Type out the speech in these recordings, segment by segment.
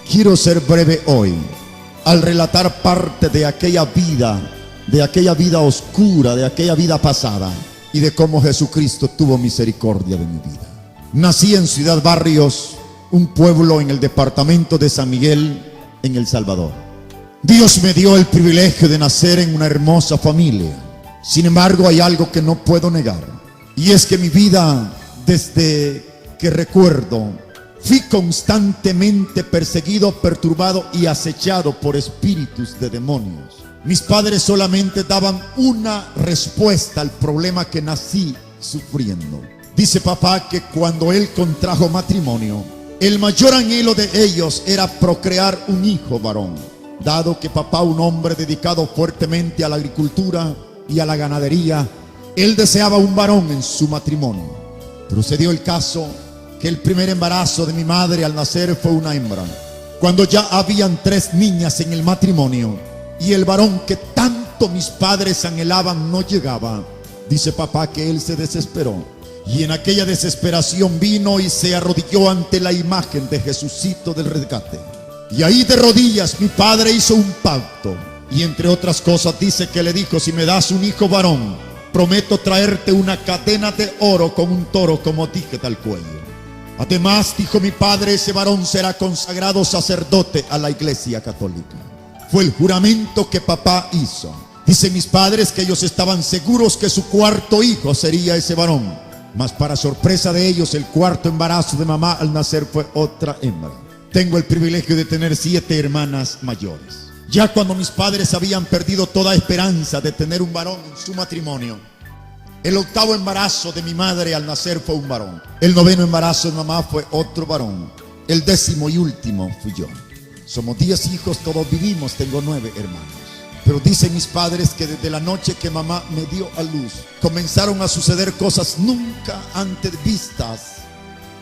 Quiero ser breve hoy al relatar parte de aquella vida oscura, de aquella vida pasada y de cómo Jesucristo tuvo misericordia de mi vida. Nací en Ciudad Barrios, un pueblo en el departamento de San Miguel, en El Salvador. Dios me dio el privilegio de nacer en una hermosa familia. Sin embargo, hay algo que no puedo negar, y es que mi vida, desde que recuerdo, fui constantemente perseguido, perturbado y acechado por espíritus de demonios. Mis padres solamente daban una respuesta al problema que nací sufriendo. Dice papá que cuando él contrajo matrimonio, el mayor anhelo de ellos era procrear un hijo varón. Dado que papá, un hombre dedicado fuertemente a la agricultura y a la ganadería, él deseaba un varón en su matrimonio. Pero se dio el caso que el primer embarazo de mi madre al nacer fue una hembra. Cuando ya habían 3 niñas en el matrimonio y el varón que tanto mis padres anhelaban no llegaba, dice papá que él se desesperó. Y en aquella desesperación vino y se arrodilló ante la imagen de Jesucito del Rescate. Y ahí de rodillas mi padre hizo un pacto. Y entre otras cosas dice que le dijo: si me das un hijo varón, prometo traerte una cadena de oro con un toro como dígita al cuello. Además, dijo mi padre, ese varón será consagrado sacerdote a la Iglesia Católica. Fue el juramento que papá hizo. Dicen mis padres que ellos estaban seguros que su cuarto hijo sería ese varón. Mas para sorpresa de ellos, el cuarto embarazo de mamá al nacer fue otra hembra. Tengo el privilegio de tener 7 hermanas mayores. Ya cuando mis padres habían perdido toda esperanza de tener un varón en su matrimonio, el 8º embarazo de mi madre al nacer fue un varón. El 9º embarazo de mamá fue otro varón. El 10º y último fui yo. Somos 10 hijos, todos vivimos, tengo 9 hermanos. Pero dicen mis padres que desde la noche que mamá me dio a luz, comenzaron a suceder cosas nunca antes vistas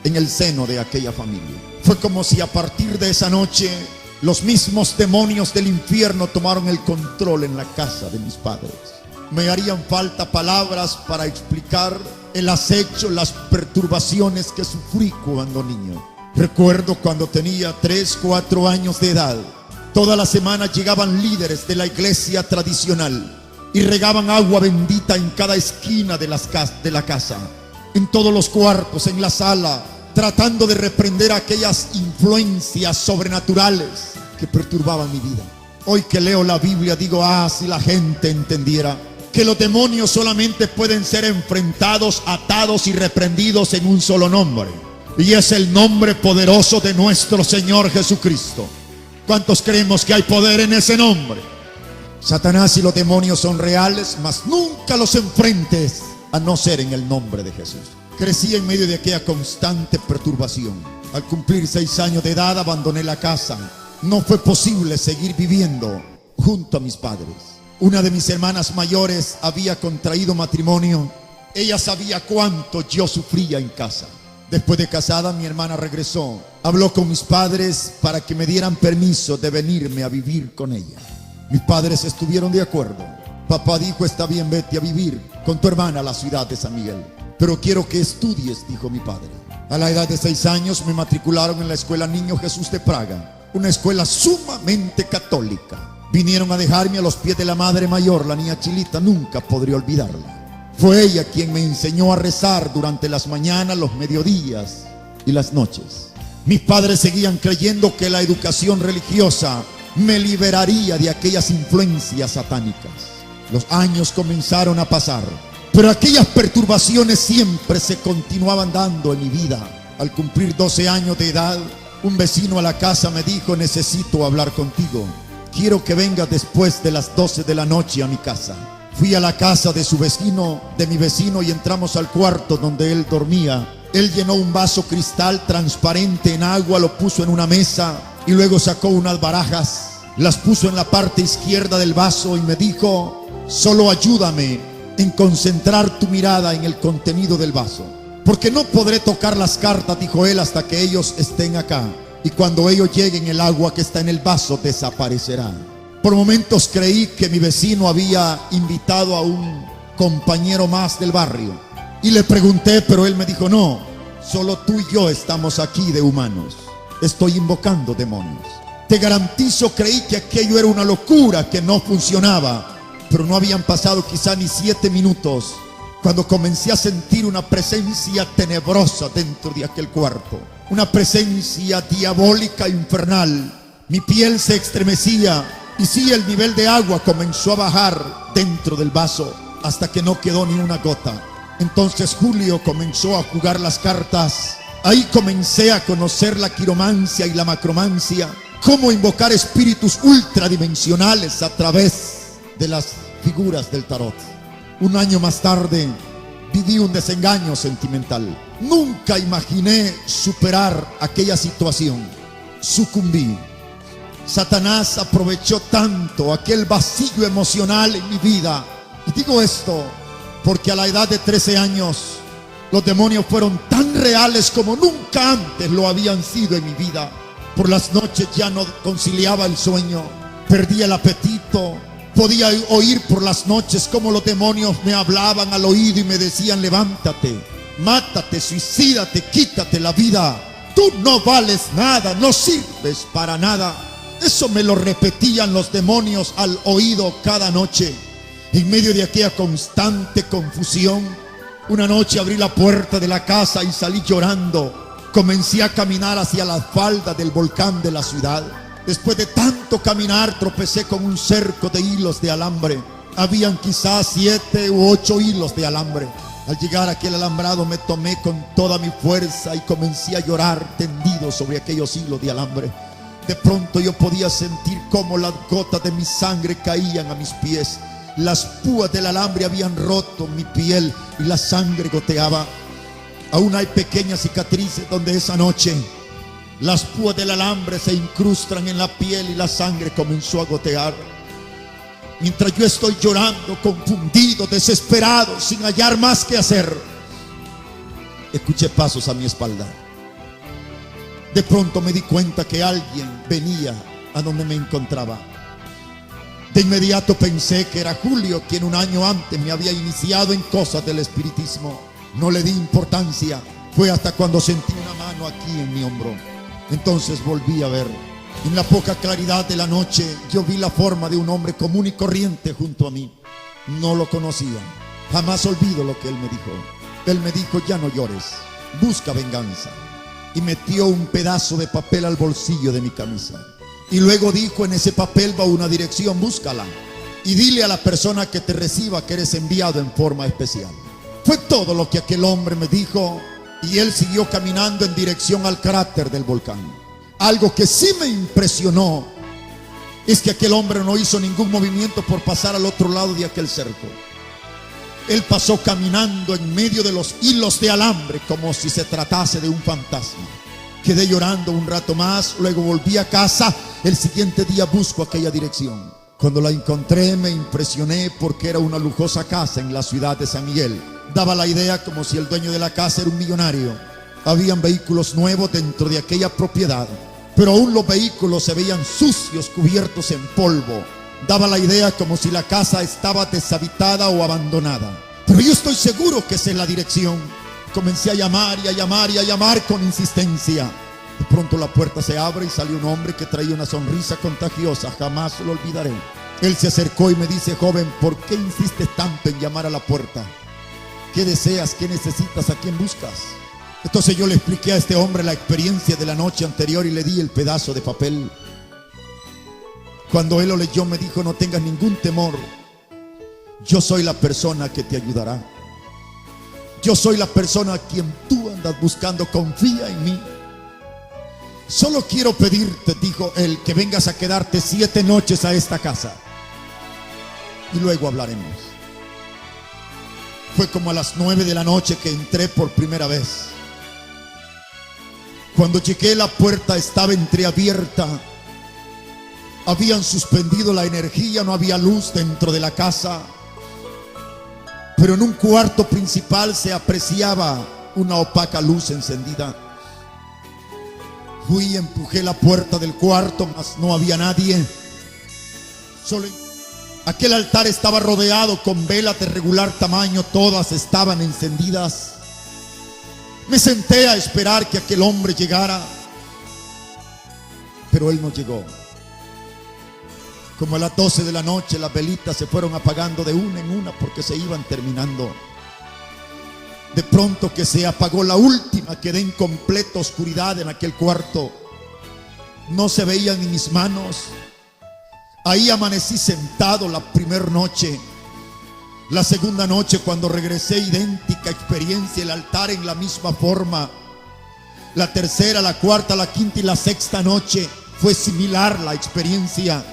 en el seno de aquella familia. Fue como si a partir de esa noche los mismos demonios del infierno tomaron el control en la casa de mis padres. Me harían falta palabras para explicar el acecho, las perturbaciones que sufrí cuando niño. Recuerdo cuando tenía 3, 4 años de edad. Toda la semana llegaban líderes de la iglesia tradicional y regaban agua bendita en cada esquina de la casa, en todos los cuartos, en la sala, tratando de reprender aquellas influencias sobrenaturales que perturbaban mi vida. Hoy que leo la Biblia digo: si la gente entendiera que los demonios solamente pueden ser enfrentados, atados y reprendidos en un solo nombre, y es el nombre poderoso de nuestro Señor Jesucristo. ¿Cuántos creemos que hay poder en ese nombre? Satanás y los demonios son reales, mas nunca los enfrentes a no ser en el nombre de Jesús. Crecí en medio de aquella constante perturbación. Al cumplir 6 años de edad abandoné la casa. No fue posible seguir viviendo junto a mis padres. Una de mis hermanas mayores había contraído matrimonio. Ella sabía cuánto yo sufría en casa. Después de casada, mi hermana regresó. Habló con mis padres para que me dieran permiso de venirme a vivir con ella. Mis padres estuvieron de acuerdo. Papá dijo: está bien, vete a vivir con tu hermana a la ciudad de San Miguel, pero quiero que estudies, dijo mi padre. A la edad de 6 años me matricularon en la escuela Niño Jesús de Praga, una escuela sumamente católica. Vinieron a dejarme a los pies de la madre mayor, la niña Chilita. Nunca podré olvidarla. Fue ella quien me enseñó a rezar durante las mañanas, los mediodías y las noches. Mis padres seguían creyendo que la educación religiosa me liberaría de aquellas influencias satánicas. Los años comenzaron a pasar, pero aquellas perturbaciones siempre se continuaban dando en mi vida. Al cumplir 12 años de edad, un vecino a la casa me dijo: necesito hablar contigo. Quiero que vengas después de las 12 de la noche a mi casa. Fui a la casa de mi vecino, y entramos al cuarto donde él dormía. Él llenó un vaso cristal transparente en agua, lo puso en una mesa y luego sacó unas barajas, las puso en la parte izquierda del vaso y me dijo: solo ayúdame en concentrar tu mirada en el contenido del vaso, porque no podré tocar las cartas, dijo él, hasta que ellos estén acá, y cuando ellos lleguen el agua que está en el vaso desaparecerá. Por momentos creí que mi vecino había invitado a un compañero más del barrio y le pregunté, pero él me dijo: no, solo tú y yo estamos aquí de humanos. estoy invocando demonios. Te garantizo, creí que aquello era una locura, que no funcionaba. Pero no habían pasado quizá ni 7 minutos cuando comencé a sentir una presencia tenebrosa dentro de aquel cuarto. Una presencia diabólica, infernal. Mi piel se estremecía y sí, el nivel de agua comenzó a bajar dentro del vaso hasta que no quedó ni una gota. Entonces Julio comenzó a jugar las cartas. Ahí comencé a conocer la quiromancia y la macromancia, cómo invocar espíritus ultradimensionales a través de las figuras del tarot. Un año más tarde viví un desengaño sentimental. Nunca imaginé superar aquella situación. Sucumbí. Satanás aprovechó tanto aquel vacío emocional en mi vida. Y digo esto porque a la edad de 13 años los demonios fueron tan reales como nunca antes lo habían sido en mi vida. Por las noches ya no conciliaba el sueño, perdía el apetito. Podía oír por las noches cómo los demonios me hablaban al oído y me decían: levántate, mátate, suicídate, quítate la vida. Tú no vales nada, no sirves para nada. Eso me lo repetían los demonios al oído cada noche. En medio de aquella constante confusión, una noche abrí la puerta de la casa y salí llorando. Comencé a caminar hacia la falda del volcán de la ciudad. Después de tanto caminar, tropecé con un cerco de hilos de alambre. Habían quizás 7 u 8 hilos de alambre. Al llegar a aquel alambrado me tomé con toda mi fuerza y comencé a llorar tendido sobre aquellos hilos de alambre. De pronto yo podía sentir cómo las gotas de mi sangre caían a mis pies. Las púas del alambre habían roto mi piel y la sangre goteaba. Aún hay pequeñas cicatrices donde esa noche las púas del alambre se incrustan en la piel y la sangre comenzó a gotear. Mientras yo estoy llorando, confundido, desesperado, sin hallar más que hacer, escuché pasos a mi espalda. De pronto me di cuenta que alguien venía a donde me encontraba. De inmediato pensé que era Julio, quien un año antes me había iniciado en cosas del espiritismo. No le di importancia. Fue hasta cuando sentí una mano aquí en mi hombro. Entonces volví a ver. En la poca claridad de la noche yo vi la forma de un hombre común y corriente junto a mí. No lo conocía. Jamás olvido lo que él me dijo. Él me dijo: ya no llores, busca venganza. Y metió un pedazo de papel al bolsillo de mi camisa. Y luego dijo: en ese papel va una dirección, búscala. Y dile a la persona que te reciba que eres enviado en forma especial. Fue todo lo que aquel hombre me dijo. Y él siguió caminando en dirección al cráter del volcán. Algo que sí me impresionó es que aquel hombre no hizo ningún movimiento por pasar al otro lado de aquel cerco. Él pasó caminando en medio de los hilos de alambre como si se tratase de un fantasma. Quedé llorando un rato más, luego volví a casa. El siguiente día busco aquella dirección. Cuando la encontré me impresioné porque era una lujosa casa en la ciudad de San Miguel. Daba la idea como si el dueño de la casa era un millonario. Habían vehículos nuevos dentro de aquella propiedad, pero aún los vehículos se veían sucios, cubiertos en polvo. Daba la idea como si la casa estaba deshabitada o abandonada. Pero yo estoy seguro que esa es la dirección. Comencé a llamar y a llamar y a llamar con insistencia. De pronto la puerta se abre y salió un hombre que traía una sonrisa contagiosa. Jamás lo olvidaré. Él se acercó y me dice: joven, ¿por qué insistes tanto en llamar a la puerta? ¿Qué deseas? ¿Qué necesitas? ¿A quién buscas? Entonces yo le expliqué a este hombre la experiencia de la noche anterior y le di el pedazo de papel. Cuando él lo leyó me dijo: no tengas ningún temor, yo soy la persona que te ayudará. Yo soy la persona a quien tú andas buscando, confía en mí. Solo quiero pedirte, dijo él, que vengas a quedarte 7 noches a esta casa y luego hablaremos. Fue como a las 9 de la noche que entré por primera vez. Cuando llegué, la puerta estaba entreabierta. Habían suspendido la energía, no había luz dentro de la casa. Pero en un cuarto principal se apreciaba una opaca luz encendida. Fui y empujé la puerta del cuarto, mas no había nadie. Solo aquel altar estaba rodeado con velas de regular tamaño, todas estaban encendidas. Me senté a esperar que aquel hombre llegara. pero Él no llegó. Como a las 12 de la noche las velitas se fueron apagando de una en una porque se iban terminando. De pronto que se apagó la última, quedé en completa oscuridad en aquel cuarto. No se veían ni mis manos. Ahí amanecí sentado la primera noche. La segunda noche, cuando regresé, idéntica experiencia, el altar en la misma forma. La tercera, la cuarta, la quinta y la sexta noche fue similar la experiencia.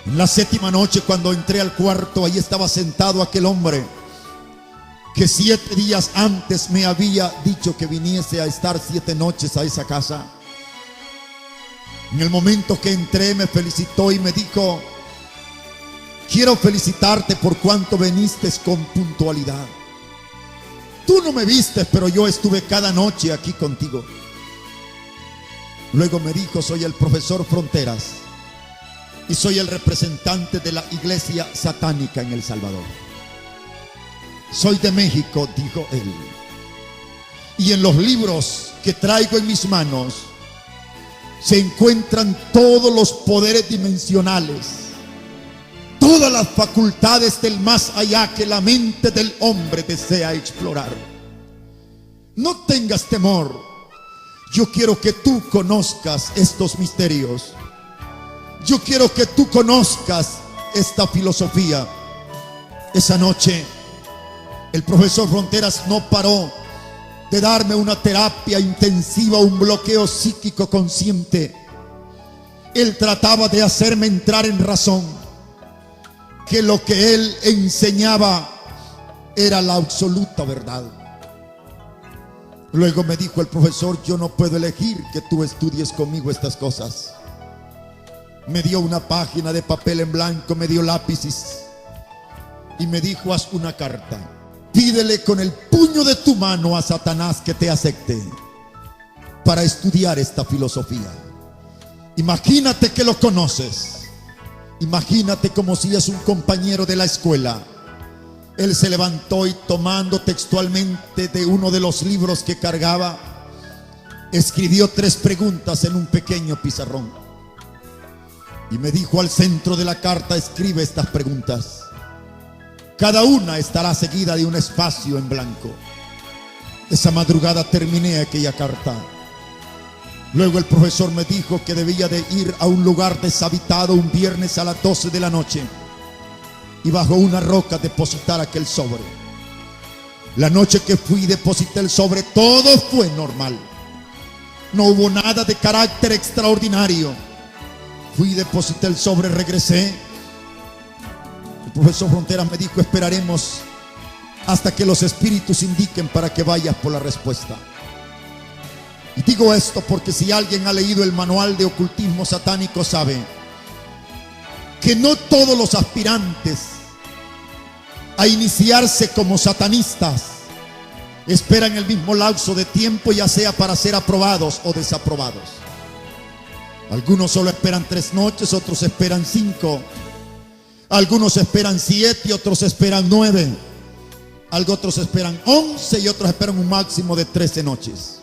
En la séptima noche, cuando entré al cuarto, ahí estaba sentado aquel hombre que 7 días antes me había dicho que viniese a estar 7 noches a esa casa. En el momento que entré me felicitó y me dijo: quiero felicitarte por cuanto viniste con puntualidad. Tú no me viste, pero yo estuve cada noche aquí contigo. Luego me dijo: soy el profesor Fronteras y soy el representante de la iglesia satánica en El Salvador. Soy de México, dijo él. Y en los libros que traigo en mis manos se encuentran todos los poderes dimensionales, todas las facultades del más allá que la mente del hombre desea explorar. No tengas temor. Yo quiero que tú conozcas estos misterios. Yo quiero que tú conozcas esta filosofía. Esa noche el profesor Fronteras no paró de darme una terapia intensiva, un bloqueo psíquico consciente. Él trataba de hacerme entrar en razón, que lo que él enseñaba era la absoluta verdad. Luego me dijo el profesor: yo no puedo elegir que tú estudies conmigo estas cosas. Me dio una página de papel en blanco, me dio lápices y me dijo: haz una carta. Pídele con el puño de tu mano a Satanás que te acepte para estudiar esta filosofía. Imagínate que lo conoces. Imagínate como si es un compañero de la escuela. Él se levantó y, tomando textualmente de uno de los libros que cargaba, escribió 3 preguntas en un pequeño pizarrón. Y me dijo: al centro de la carta escribe estas preguntas. Cada una estará seguida de un espacio en blanco. Esa madrugada terminé aquella carta. Luego el profesor me dijo que debía de ir a un lugar deshabitado un viernes a las 12 de la noche y bajo una roca depositar aquel sobre. La noche que fui, deposité el sobre. Todo fue normal. No hubo nada de carácter extraordinario. Fui, deposité el sobre, regresé. El profesor Fronteras me dijo: esperaremos hasta que los espíritus indiquen para que vayas por la respuesta. Y digo esto porque si alguien ha leído el manual de ocultismo satánico sabe que no todos los aspirantes a iniciarse como satanistas esperan el mismo lapso de tiempo, ya sea para ser aprobados o desaprobados. Algunos solo esperan 3 noches, otros esperan 5. Algunos esperan 7 y otros esperan 9. Otros esperan 11 y otros esperan un máximo de 13 noches.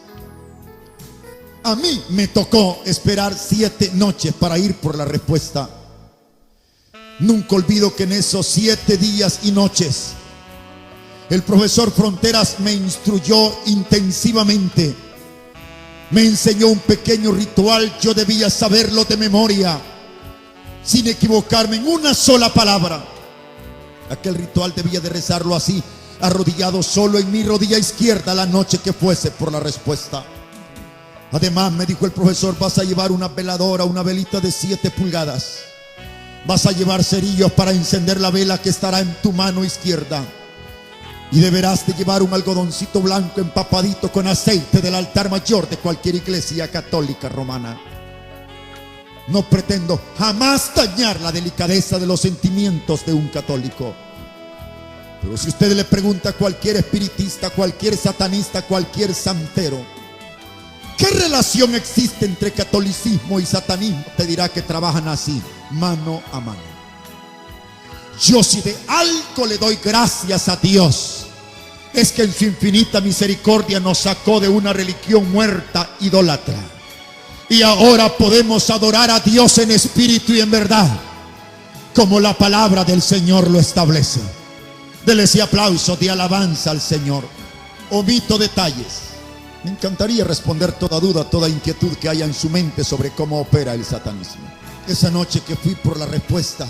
A mí me tocó esperar 7 noches para ir por la respuesta. Nunca olvido que en esos 7 días y noches el profesor Fronteras me instruyó intensivamente. Me enseñó un pequeño ritual. Yo debía saberlo de memoria, sin equivocarme en una sola palabra. Aquel ritual debía de rezarlo así, arrodillado solo en mi rodilla izquierda, la noche que fuese por la respuesta. Además me dijo el profesor: vas a llevar una veladora, una velita de 7 pulgadas. Vas a llevar cerillos para encender la vela que estará en tu mano izquierda. Y deberás de llevar un algodoncito blanco empapadito con aceite del altar mayor de cualquier iglesia católica romana. No pretendo jamás dañar la delicadeza de los sentimientos de un católico. Pero si usted le pregunta a cualquier espiritista, cualquier satanista, cualquier santero, ¿qué relación existe entre catolicismo y satanismo?, te dirá que trabajan así, mano a mano. Yo, si de algo le doy gracias a Dios, es que en su infinita misericordia nos sacó de una religión muerta, idólatra, Y ahora podemos adorar a Dios en espíritu y en verdad, como la palabra del Señor lo establece. Dele ese aplauso de alabanza al Señor. Omito detalles. Me encantaría responder toda duda, toda inquietud que haya en su mente sobre cómo opera el satanismo. Esa noche que fui por la respuesta,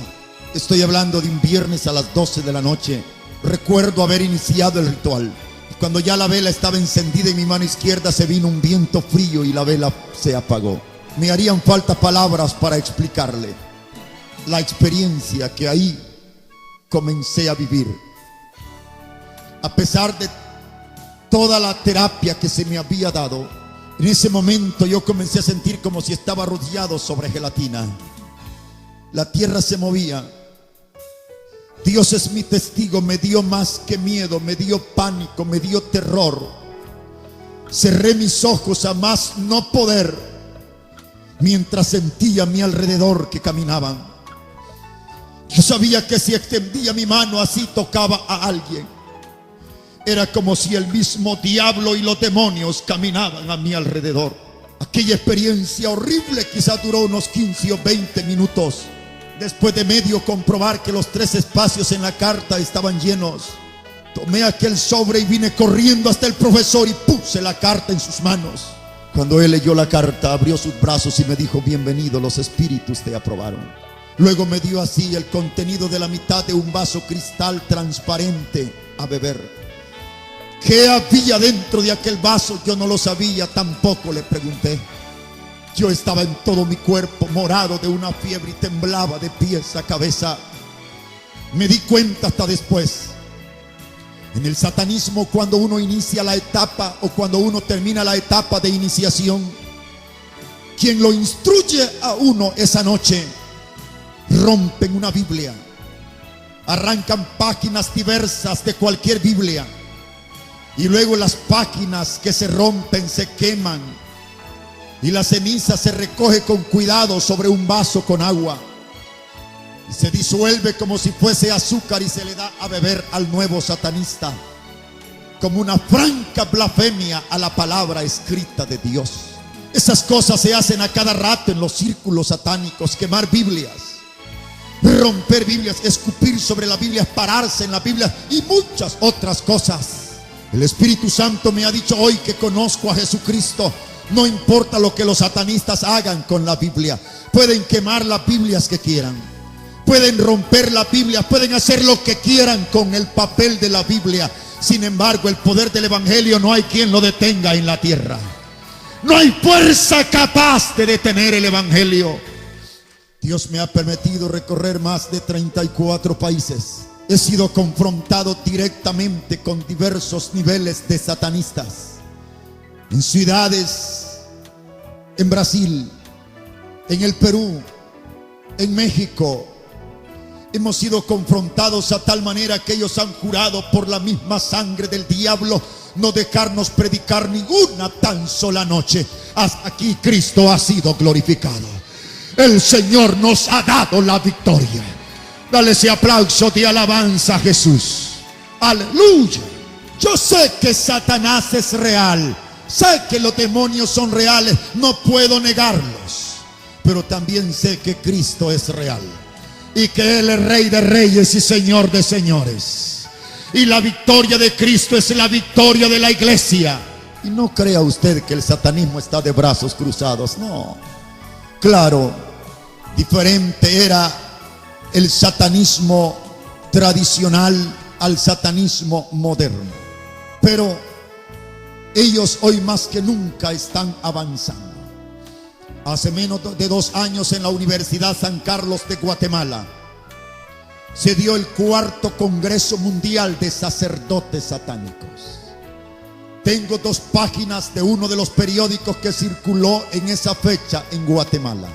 estoy hablando de un viernes a las 12 de la noche, recuerdo haber iniciado el ritual. Cuando ya la vela estaba encendida en mi mano izquierda, se vino un viento frío y la vela se apagó. Me harían falta palabras para explicarle la experiencia que ahí comencé a vivir. A pesar de toda la terapia que se me había dado, en ese momento yo comencé a sentir como si estaba rodeado sobre gelatina. La tierra se movía. Dios es mi testigo, me dio más que miedo, me dio pánico, me dio terror. Cerré mis ojos a más no poder, mientras sentía a mi alrededor que caminaban. Yo sabía que si extendía mi mano así tocaba a alguien. Era como si el mismo diablo y los demonios caminaban a mi alrededor. Aquella experiencia horrible quizá duró unos 15 o 20 minutos. Después de medio comprobar que los 3 espacios en la carta estaban llenos, tomé aquel sobre y vine corriendo hasta el profesor y puse la carta en sus manos. Cuando él leyó la carta, abrió sus brazos y me dijo: bienvenido, los espíritus te aprobaron. Luego me dio así el contenido de la mitad de un vaso cristal transparente a beber. ¿Qué había dentro de aquel vaso? Yo no lo sabía, tampoco le pregunté. Yo estaba en todo mi cuerpo morado de una fiebre y temblaba de pies a cabeza. Me di cuenta hasta después. En el satanismo, cuando uno inicia la etapa o cuando uno termina la etapa de iniciación, quien lo instruye a uno esa noche, rompen una Biblia, arrancan páginas diversas de cualquier Biblia, y luego las páginas que se rompen se queman y la ceniza se recoge con cuidado sobre un vaso con agua y se disuelve como si fuese azúcar y se le da a beber al nuevo satanista, como una franca blasfemia a la palabra escrita de Dios. Esas cosas se hacen a cada rato en los círculos satánicos: quemar Biblias, romper Biblias, escupir sobre la Biblia, pararse en la Biblia y muchas otras cosas. El Espíritu Santo me ha dicho hoy que conozco a Jesucristo. No importa lo que los satanistas hagan con la Biblia. Pueden quemar las Biblias que quieran, pueden romper la Biblia, pueden hacer lo que quieran con el papel de la Biblia. Sin embargo, el poder del Evangelio no hay quien lo detenga en la tierra. No hay fuerza capaz de detener el Evangelio. Dios me ha permitido recorrer más de 34 países. He sido confrontado directamente con diversos niveles de satanistas. En ciudades, en Brasil, en el Perú, en México, hemos sido confrontados a tal manera que ellos han jurado por la misma sangre del diablo no dejarnos predicar ninguna tan sola noche. Hasta aquí Cristo ha sido glorificado. El Señor nos ha dado la victoria. Dale ese aplauso de alabanza a Jesús. Aleluya. Yo sé que Satanás es real, sé que los demonios son reales, no puedo negarlos, pero también sé que Cristo es real y que Él es Rey de reyes y Señor de señores, y la victoria de Cristo es la victoria de la iglesia. Y no crea usted que el satanismo está de brazos cruzados, no. Claro, diferente era el satanismo tradicional al satanismo moderno, pero ellos hoy más que nunca están avanzando. Hace menos de 2 años en la Universidad San Carlos de Guatemala se dio el 4º Congreso Mundial de Sacerdotes Satánicos. Tengo 2 páginas de uno de los periódicos que circuló en esa fecha en Guatemala,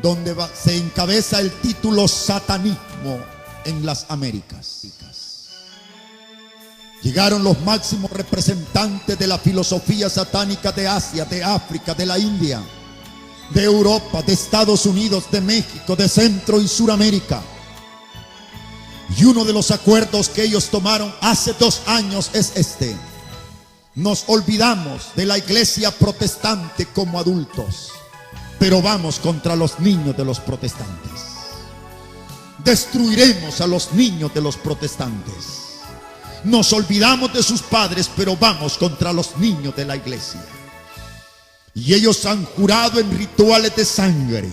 donde se encabeza el título Satanismo en las Américas. Llegaron los máximos representantes de la filosofía satánica de Asia, de África, de la India, de Europa, de Estados Unidos, de México, de Centro y Suramérica. Y uno de los acuerdos que ellos tomaron hace 2 años es este: Nos olvidamos de la iglesia protestante como adultos, pero vamos contra los niños de los protestantes. Destruiremos a los niños de los protestantes. Nos olvidamos de sus padres, pero vamos contra los niños de la iglesia. Y ellos han jurado en rituales de sangre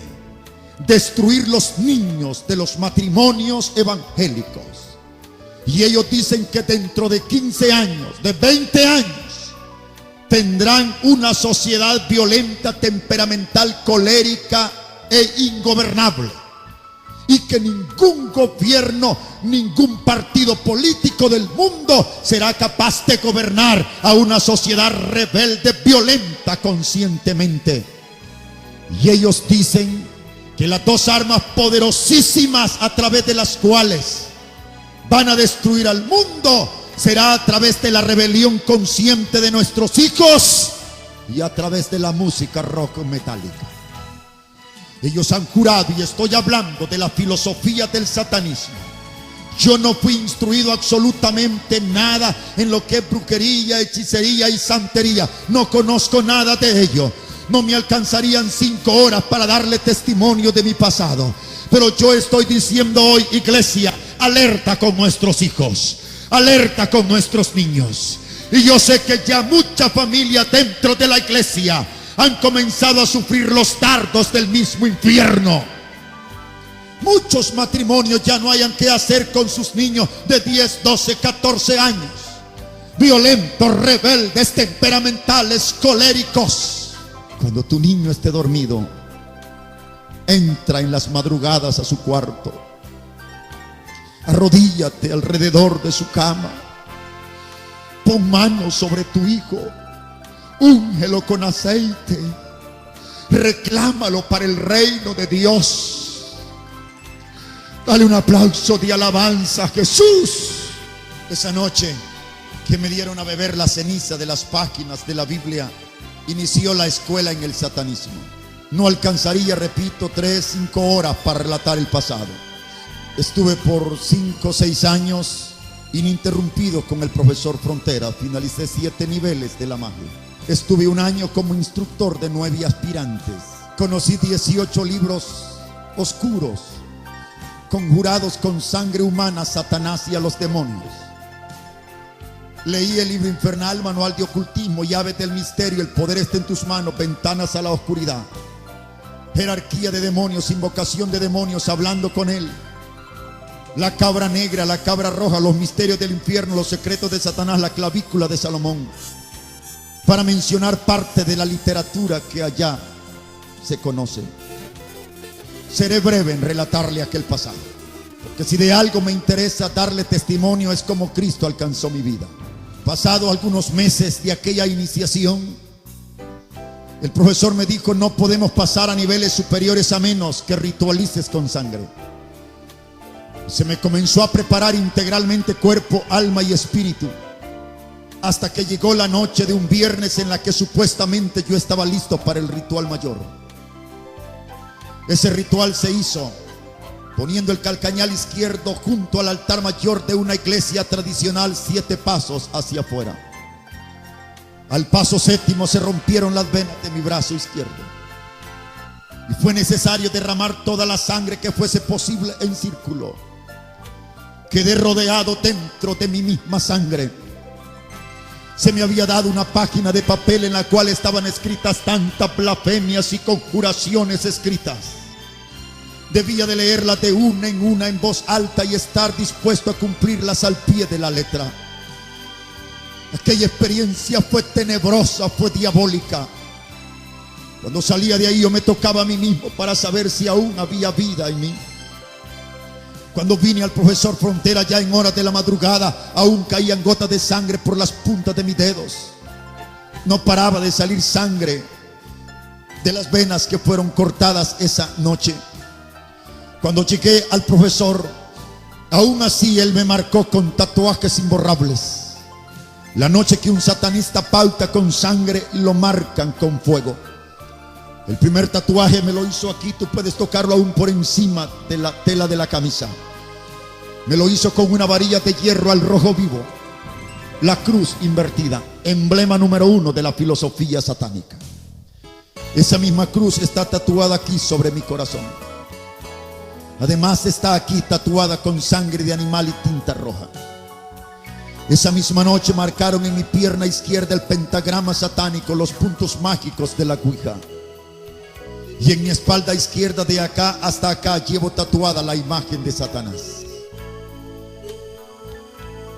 destruir los niños de los matrimonios evangélicos. Y ellos dicen que dentro de 15 años, de 20 años, tendrán una sociedad violenta, temperamental, colérica e ingobernable. Y que ningún gobierno, ningún partido político del mundo será capaz de gobernar a una sociedad rebelde, violenta conscientemente. Y ellos dicen que las dos armas poderosísimas a través de las cuales van a destruir al mundo será a través de la rebelión consciente de nuestros hijos y a través de la música rock metálica. Ellos han jurado, y estoy hablando de la filosofía del satanismo. Yo no fui instruido absolutamente nada en lo que es brujería, hechicería y santería. No conozco nada de ello. No me alcanzarían 5 horas para darle testimonio de mi pasado. Pero yo estoy diciendo hoy, iglesia, alerta con nuestros hijos, alerta con nuestros niños. Y yo sé que ya muchas familias dentro de la iglesia han comenzado a sufrir los dardos del mismo infierno. Muchos matrimonios ya no hayan qué hacer con sus niños de 10, 12, 14 años. Violentos, rebeldes, temperamentales, coléricos. Cuando tu niño esté dormido, entra en las madrugadas a su cuarto. Arrodíllate alrededor de su cama. Pon manos sobre tu hijo. Úngelo con aceite. Reclámalo para el reino de Dios. Dale un aplauso de alabanza a Jesús. Esa noche que me dieron a beber la ceniza de las páginas de la Biblia, inició la escuela en el satanismo. No alcanzaría, repito, 3, 5 horas para relatar el pasado. Estuve por 5 o 6 años ininterrumpido con el profesor Frontera. Finalicé 7 niveles de la magia. Estuve 1 año como instructor de 9 aspirantes. Conocí 18 libros oscuros, conjurados con sangre humana a Satanás y a los demonios. Leí el libro infernal, manual de ocultismo, llaves del misterio, el poder está en tus manos, ventanas a la oscuridad, jerarquía de demonios, invocación de demonios, hablando con él, la cabra negra, la cabra roja, los misterios del infierno, los secretos de Satanás, la clavícula de Salomón, para mencionar parte de la literatura que allá se conoce. Seré breve en relatarle aquel pasado, porque si de algo me interesa darle testimonio es cómo Cristo alcanzó mi vida. Pasado algunos meses de aquella iniciación, el profesor me dijo: no podemos pasar a niveles superiores a menos que ritualices con sangre. Se me comenzó a preparar integralmente cuerpo, alma y espíritu, hasta que llegó la noche de un viernes en la que supuestamente yo estaba listo para el ritual mayor. Ese ritual se hizo poniendo el calcañal izquierdo junto al altar mayor de una iglesia tradicional, 7 pasos hacia afuera. Al paso 7º se rompieron las venas de mi brazo izquierdo y fue necesario derramar toda la sangre que fuese posible en círculo. Quedé rodeado dentro de mi misma sangre. Se me había dado una página de papel en la cual estaban escritas tantas blasfemias y conjuraciones escritas. Debía de leerlas de una en voz alta y estar dispuesto a cumplirlas al pie de la letra. Aquella experiencia fue tenebrosa, fue diabólica. Cuando salía de ahí yo me tocaba a mí mismo para saber si aún había vida en mí. Cuando vine al profesor Frontera ya en horas de la madrugada, aún caían gotas de sangre por las puntas de mis dedos. No paraba de salir sangre de las venas que fueron cortadas esa noche. Cuando llegué al profesor, aún así él me marcó con tatuajes imborrables. La noche que un satanista pauta con sangre, lo marcan con fuego. El primer tatuaje me lo hizo aquí, tú puedes tocarlo aún por encima de la tela de la camisa. Me lo hizo con una varilla de hierro al rojo vivo, la cruz invertida. emblema número 1 de la filosofía satánica. Esa misma cruz está tatuada aquí sobre mi corazón. Además está aquí tatuada con sangre de animal y tinta roja. Esa misma noche marcaron en mi pierna izquierda el pentagrama satánico, los puntos mágicos de la Ouija. Y en mi espalda izquierda, de acá hasta acá, llevo tatuada la imagen de Satanás.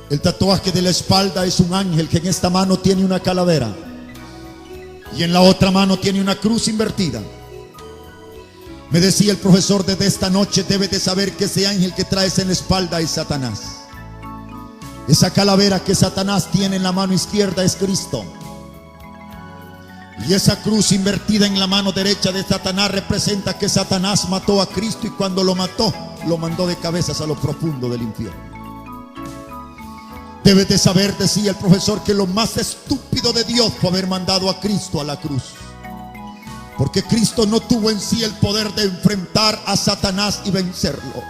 El tatuaje de la espalda es un ángel que en esta mano tiene una calavera y en la otra mano tiene una cruz invertida. Me decía el profesor, desde esta noche debes de saber que ese ángel que traes en la espalda es Satanás. Esa calavera que Satanás tiene en la mano izquierda es Cristo. Y esa cruz invertida en la mano derecha de Satanás representa que Satanás mató a Cristo, y cuando lo mató, lo mandó de cabezas a lo profundo del infierno. Debes de saber, decía el profesor, que lo más estúpido de Dios fue haber mandado a Cristo a la cruz. Porque Cristo no tuvo en sí el poder de enfrentar a Satanás y vencerlo.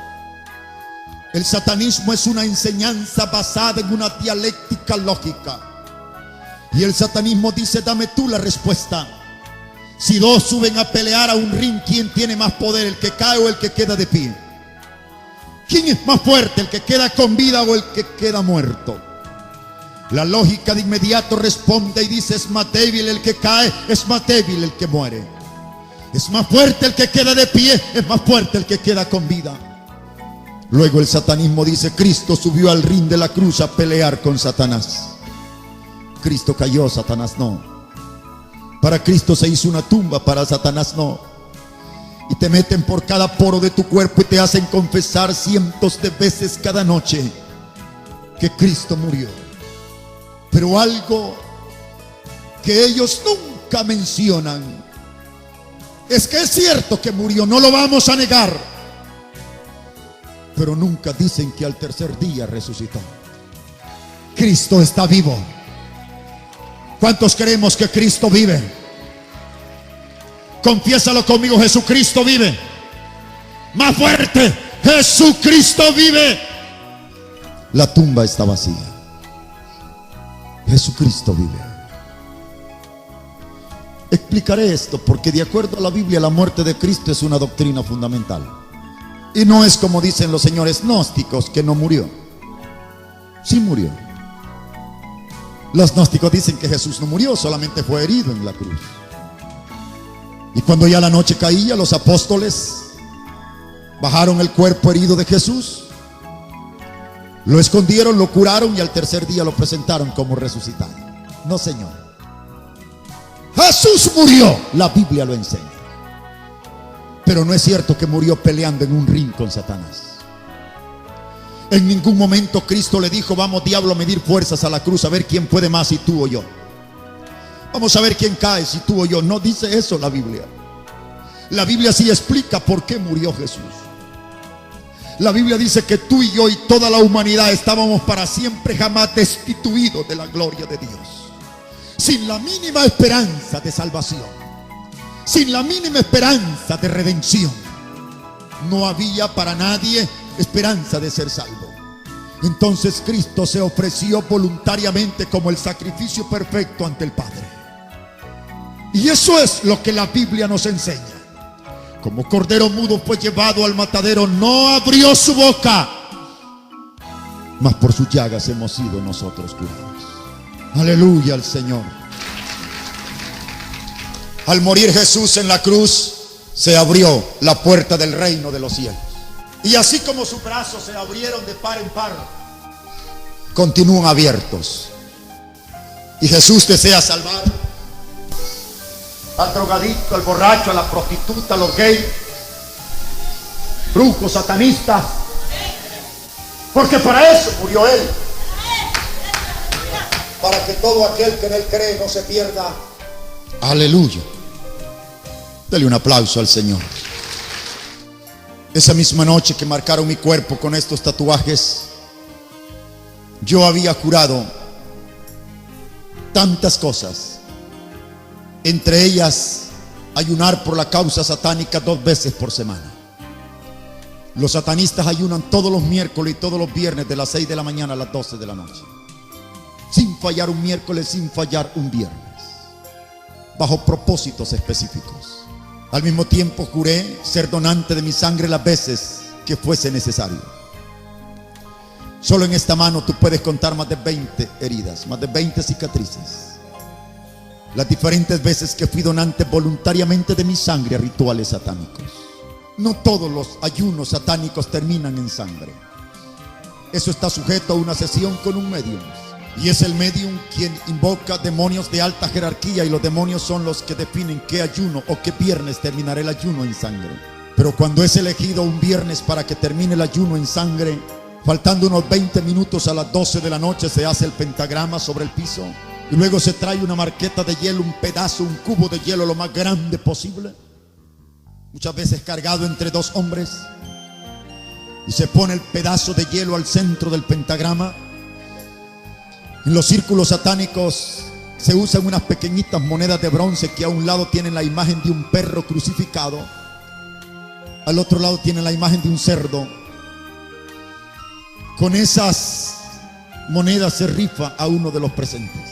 El satanismo es una enseñanza basada en una dialéctica lógica. Y el satanismo dice: dame tú la respuesta. Si dos suben a pelear a un ring, ¿quién tiene más poder, el que cae o el que queda de pie? ¿Quién es más fuerte, el que queda con vida o el que queda muerto? La lógica de inmediato responde y dice: es más débil el que cae, es más débil el que muere. Es más fuerte el que queda de pie, es más fuerte el que queda con vida. Luego el satanismo dice: Cristo subió al ring de la cruz a pelear con Satanás. Cristo cayó, Satanás no. Para Cristo se hizo una tumba, para Satanás no. Y te meten por cada poro de tu cuerpo y te hacen confesar cientos de veces cada noche que Cristo murió. Pero algo que ellos nunca mencionan es que es cierto que murió, no lo vamos a negar, pero nunca dicen que al tercer día resucitó. Cristo está vivo. ¿Cuántos creemos que Cristo vive? Confiésalo conmigo: Jesucristo vive. Más fuerte: Jesucristo vive. La tumba está vacía. Jesucristo vive. Explicaré esto porque de acuerdo a la Biblia, la muerte de Cristo es una doctrina fundamental. Y no es como dicen los señores gnósticos, que no murió. Sí murió. Los gnósticos dicen que Jesús no murió, solamente fue herido en la cruz. Y cuando ya la noche caía, los apóstoles bajaron el cuerpo herido de Jesús, lo escondieron, lo curaron y al tercer día lo presentaron como resucitado. No, señor, Jesús murió, la Biblia lo enseña. Pero no es cierto que murió peleando en un ring con Satanás. En ningún momento Cristo le dijo: vamos, diablo, a medir fuerzas a la cruz, a ver quién puede más, si tú o yo. Vamos a ver quién cae, si tú o yo. No dice eso la Biblia. La Biblia sí explica por qué murió Jesús. La Biblia dice que tú y yo y toda la humanidad estábamos para siempre jamás destituidos de la gloria de Dios, sin la mínima esperanza de salvación, sin la mínima esperanza de redención. No había para nadie esperanza de ser salvo. Entonces Cristo se ofreció voluntariamente como el sacrificio perfecto ante el Padre. Y eso es lo que la Biblia nos enseña. Como cordero mudo fue llevado al matadero, no abrió su boca, mas por sus llagas hemos sido nosotros curados. Aleluya al Señor. Al morir Jesús en la cruz, se abrió la puerta del reino de los cielos. Y así como sus brazos se abrieron de par en par, continúan abiertos. Y Jesús desea salvar al drogadicto, al borracho, a la prostituta, a los gays, brujos, satanistas, porque para eso murió Él, para que todo aquel que en Él cree no se pierda. Aleluya. Dale un aplauso al Señor. Esa misma noche que marcaron mi cuerpo con estos tatuajes, yo había jurado tantas cosas, entre ellas ayunar por la causa satánica 2 veces por semana. Los satanistas ayunan todos los miércoles y todos los viernes de las 6 de la mañana a las 12 de la noche. sin fallar un miércoles, sin fallar un viernes, bajo propósitos específicos. Al mismo tiempo juré ser donante de mi sangre las veces que fuese necesario. Solo en esta mano tú puedes contar más de 20 heridas, más de 20 cicatrices. Las diferentes veces que fui donante voluntariamente de mi sangre a rituales satánicos. No todos los ayunos satánicos terminan en sangre. Eso está sujeto a una sesión con un medium. Y es el medium quien invoca demonios de alta jerarquía, y los demonios son los que definen qué ayuno o qué viernes terminará el ayuno en sangre. Pero cuando es elegido un viernes para que termine el ayuno en sangre, faltando unos 20 minutos a las 12 de la noche, se hace el pentagrama sobre el piso y luego se trae una marqueta de hielo, un pedazo, un cubo de hielo lo más grande posible, muchas veces cargado entre dos hombres, y se pone el pedazo de hielo al centro del pentagrama. En los círculos satánicos se usan unas pequeñitas monedas de bronce que a un lado tienen la imagen de un perro crucificado, al otro lado tienen la imagen de un cerdo. Con esas monedas se rifa a uno de los presentes,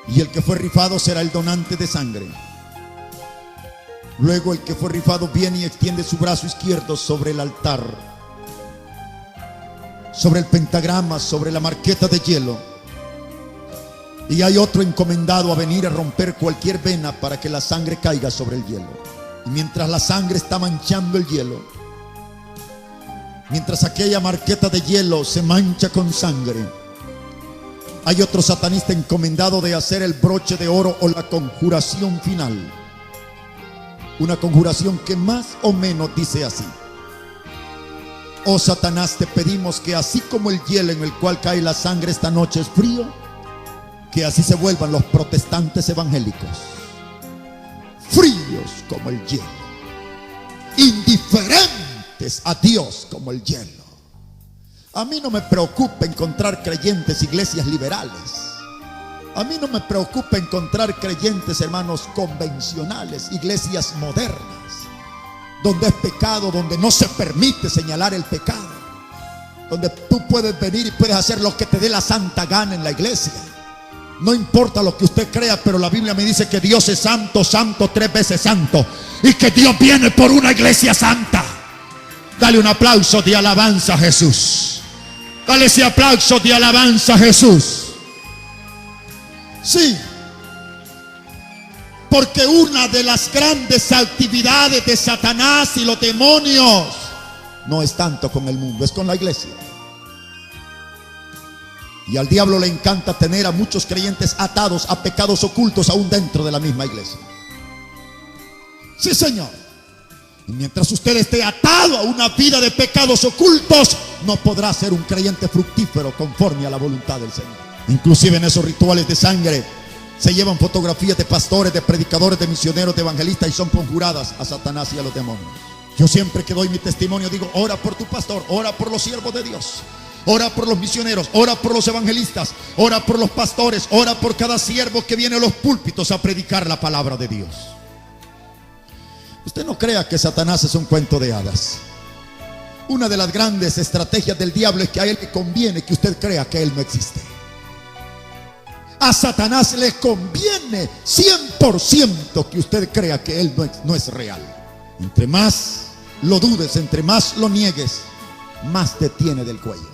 y el que fue rifado será el donante de sangre. Luego el que fue rifado viene y extiende su brazo izquierdo sobre el altar, sobre el pentagrama, sobre la marqueta de hielo, y hay otro encomendado a venir a romper cualquier vena para que la sangre caiga sobre el hielo. Y mientras la sangre está manchando el hielo, mientras aquella marqueta de hielo se mancha con sangre, hay otro satanista encomendado de hacer el broche de oro o la conjuración final. Una conjuración que más o menos dice así: oh Satanás, te pedimos que así como el hielo en el cual cae la sangre esta noche es frío, que así se vuelvan los protestantes evangélicos, fríos como el hielo, indiferentes a Dios como el hielo. A mí no me preocupa encontrar creyentes, iglesias liberales. A mí no me preocupa encontrar creyentes, hermanos, convencionales, iglesias modernas, donde es pecado, donde no se permite señalar el pecado, donde tú puedes venir y puedes hacer lo que te dé la santa gana en la iglesia. No importa lo que usted crea, pero la Biblia me dice que Dios es santo, santo, 3 veces santo, y que Dios viene por una iglesia santa. Dale un aplauso de alabanza a Jesús. Dale ese aplauso de alabanza a Jesús. Sí, porque una de las grandes actividades de Satanás y los demonios no es tanto con el mundo, es con la iglesia. Y al diablo le encanta tener a muchos creyentes atados a pecados ocultos aún dentro de la misma iglesia. Sí, Señor. Y mientras usted esté atado a una vida de pecados ocultos, no podrá ser un creyente fructífero conforme a la voluntad del Señor. Inclusive en esos rituales de sangre se llevan fotografías de pastores, de predicadores, de misioneros, de evangelistas, y son conjuradas a Satanás y a los demonios. Yo siempre que doy mi testimonio digo: ora por tu pastor, ora por los siervos de Dios, ora por los misioneros, ora por los evangelistas, ora por los pastores, ora por cada siervo que viene a los púlpitos a predicar la palabra de Dios. Usted no crea que Satanás es un cuento de hadas. Una de las grandes estrategias del diablo es que a él le conviene que usted crea que él no existe. A Satanás le conviene 100% que usted crea que él no es real. Entre más lo dudes, entre más lo niegues, más te tiene del cuello.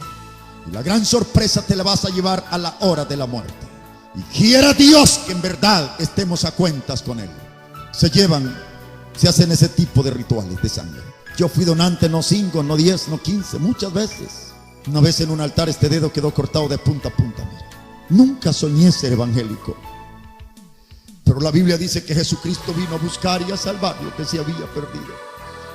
Y la gran sorpresa te la vas a llevar a la hora de la muerte. Y quiera Dios que en verdad estemos a cuentas con él. Se hacen ese tipo de rituales de sangre. Yo fui donante no 5, no 10, no 15, muchas veces. Una vez en un altar este dedo quedó cortado de punta a punta. Mira. Nunca soñé ser evangélico, pero la Biblia dice que Jesucristo vino a buscar y a salvar lo que se había perdido.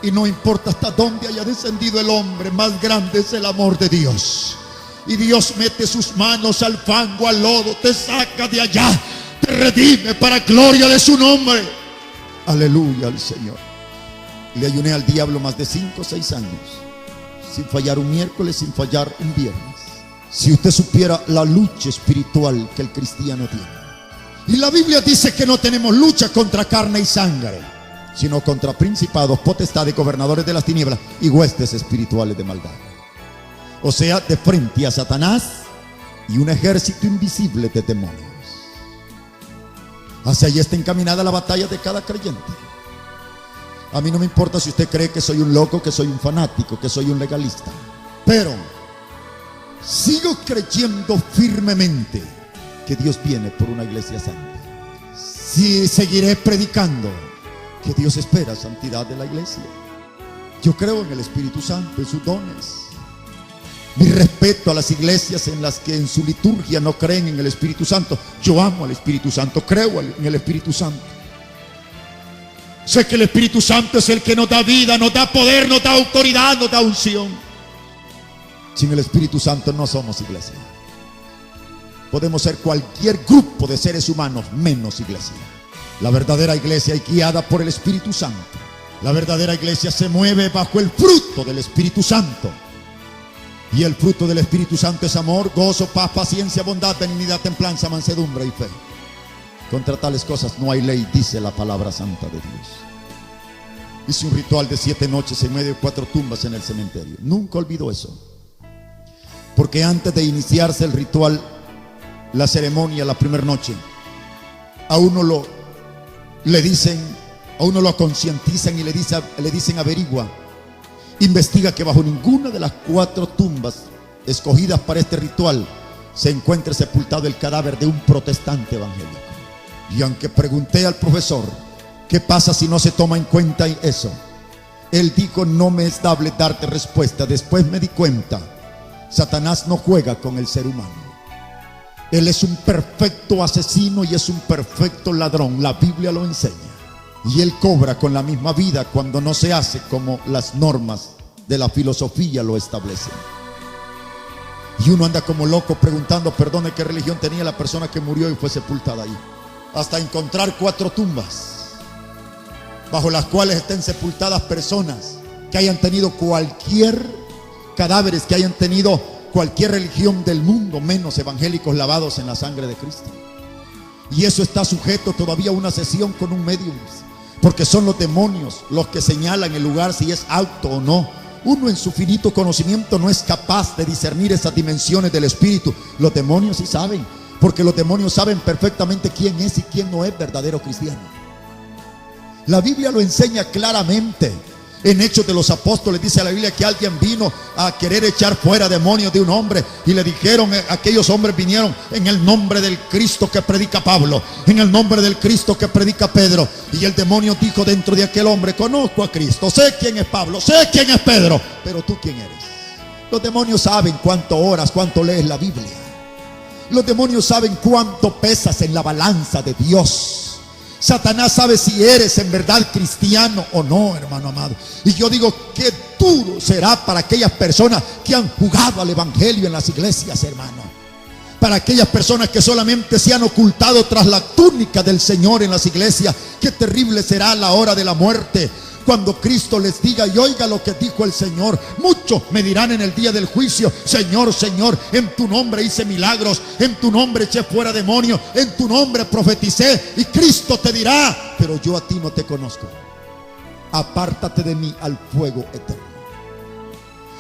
Y no importa hasta dónde haya descendido el hombre, más grande es el amor de Dios. Y Dios mete sus manos al fango, al lodo, te saca de allá, te redime para gloria de su nombre. Aleluya al Señor. Le ayuné al diablo más de 5 o 6 años, sin fallar un miércoles, sin fallar un viernes. Si usted supiera la lucha espiritual que el cristiano tiene. Y la Biblia dice que no tenemos lucha contra carne y sangre, sino contra principados, potestades, gobernadores de las tinieblas y huestes espirituales de maldad. O sea, de frente a Satanás y un ejército invisible de demonios. Hacia allí está encaminada la batalla de cada creyente. A mí no me importa si usted cree que soy un loco, que soy un fanático, que soy un legalista, pero sigo creyendo firmemente que Dios viene por una iglesia santa. Sí, seguiré predicando que Dios espera santidad de la iglesia. Yo creo en el Espíritu Santo, en sus dones. Mi respeto a las iglesias en las que en su liturgia no creen en el Espíritu Santo. Yo amo al Espíritu Santo, creo en el Espíritu Santo. Sé que el Espíritu Santo es el que nos da vida, nos da poder, nos da autoridad, nos da unción. Sin el Espíritu Santo no somos iglesia. Podemos ser cualquier grupo de seres humanos menos iglesia. La verdadera iglesia es guiada por el Espíritu Santo. La verdadera iglesia se mueve bajo el fruto del Espíritu Santo. Y el fruto del Espíritu Santo es amor, gozo, paz, paciencia, bondad, benignidad, templanza, mansedumbre y fe. Contra tales cosas no hay ley, dice la palabra santa de Dios. Hice un ritual de 7 noches en medio de 4 tumbas en el cementerio. Nunca olvido eso. Porque antes de iniciarse el ritual, la ceremonia, la primera noche, a uno lo concientizan y le dicen averigua, investiga que bajo ninguna de las 4 tumbas escogidas para este ritual se encuentre sepultado el cadáver de un protestante evangélico. Y aunque pregunté al profesor qué pasa si no se toma en cuenta eso, él dijo: no me es dable darte respuesta. Después me di cuenta, Satanás no juega con el ser humano. Él es un perfecto asesino y es un perfecto ladrón. La Biblia lo enseña. Y él cobra con la misma vida cuando no se hace como las normas de la filosofía lo establecen. Y uno anda como loco preguntando, perdone, ¿qué religión tenía la persona que murió y fue sepultada ahí? Hasta encontrar 4 tumbas bajo las cuales estén sepultadas personas que hayan tenido cadáveres que hayan tenido cualquier religión del mundo, menos evangélicos lavados en la sangre de Cristo. Y eso está sujeto todavía a una sesión con un medium, porque son los demonios los que señalan el lugar si es apto o no. Uno en su finito conocimiento no es capaz de discernir esas dimensiones del espíritu. Los demonios sí saben, porque los demonios saben perfectamente quién es y quién no es verdadero cristiano. La Biblia lo enseña claramente. En Hechos de los Apóstoles dice la Biblia que alguien vino a querer echar fuera demonios de un hombre y le dijeron, aquellos hombres vinieron en el nombre del Cristo que predica Pablo, en el nombre del Cristo que predica Pedro. Y el demonio dijo dentro de aquel hombre: conozco a Cristo, sé quién es Pablo, sé quién es Pedro, pero tú quién eres. Los demonios saben cuánto oras, cuánto lees la Biblia. Los demonios saben cuánto pesas en la balanza de Dios. Satanás sabe si eres en verdad cristiano o no, hermano amado. Y yo digo, qué duro será para aquellas personas que han jugado al evangelio en las iglesias, hermano. Para aquellas personas que solamente se han ocultado tras la túnica del Señor en las iglesias. Qué terrible será la hora de la muerte, cuando Cristo les diga: y oiga lo que dijo el Señor. Muchos me dirán en el día del juicio: Señor, Señor, en tu nombre hice milagros, en tu nombre eché fuera demonios, en tu nombre profeticé. Y Cristo te dirá: pero yo a ti no te conozco, apártate de mí al fuego eterno.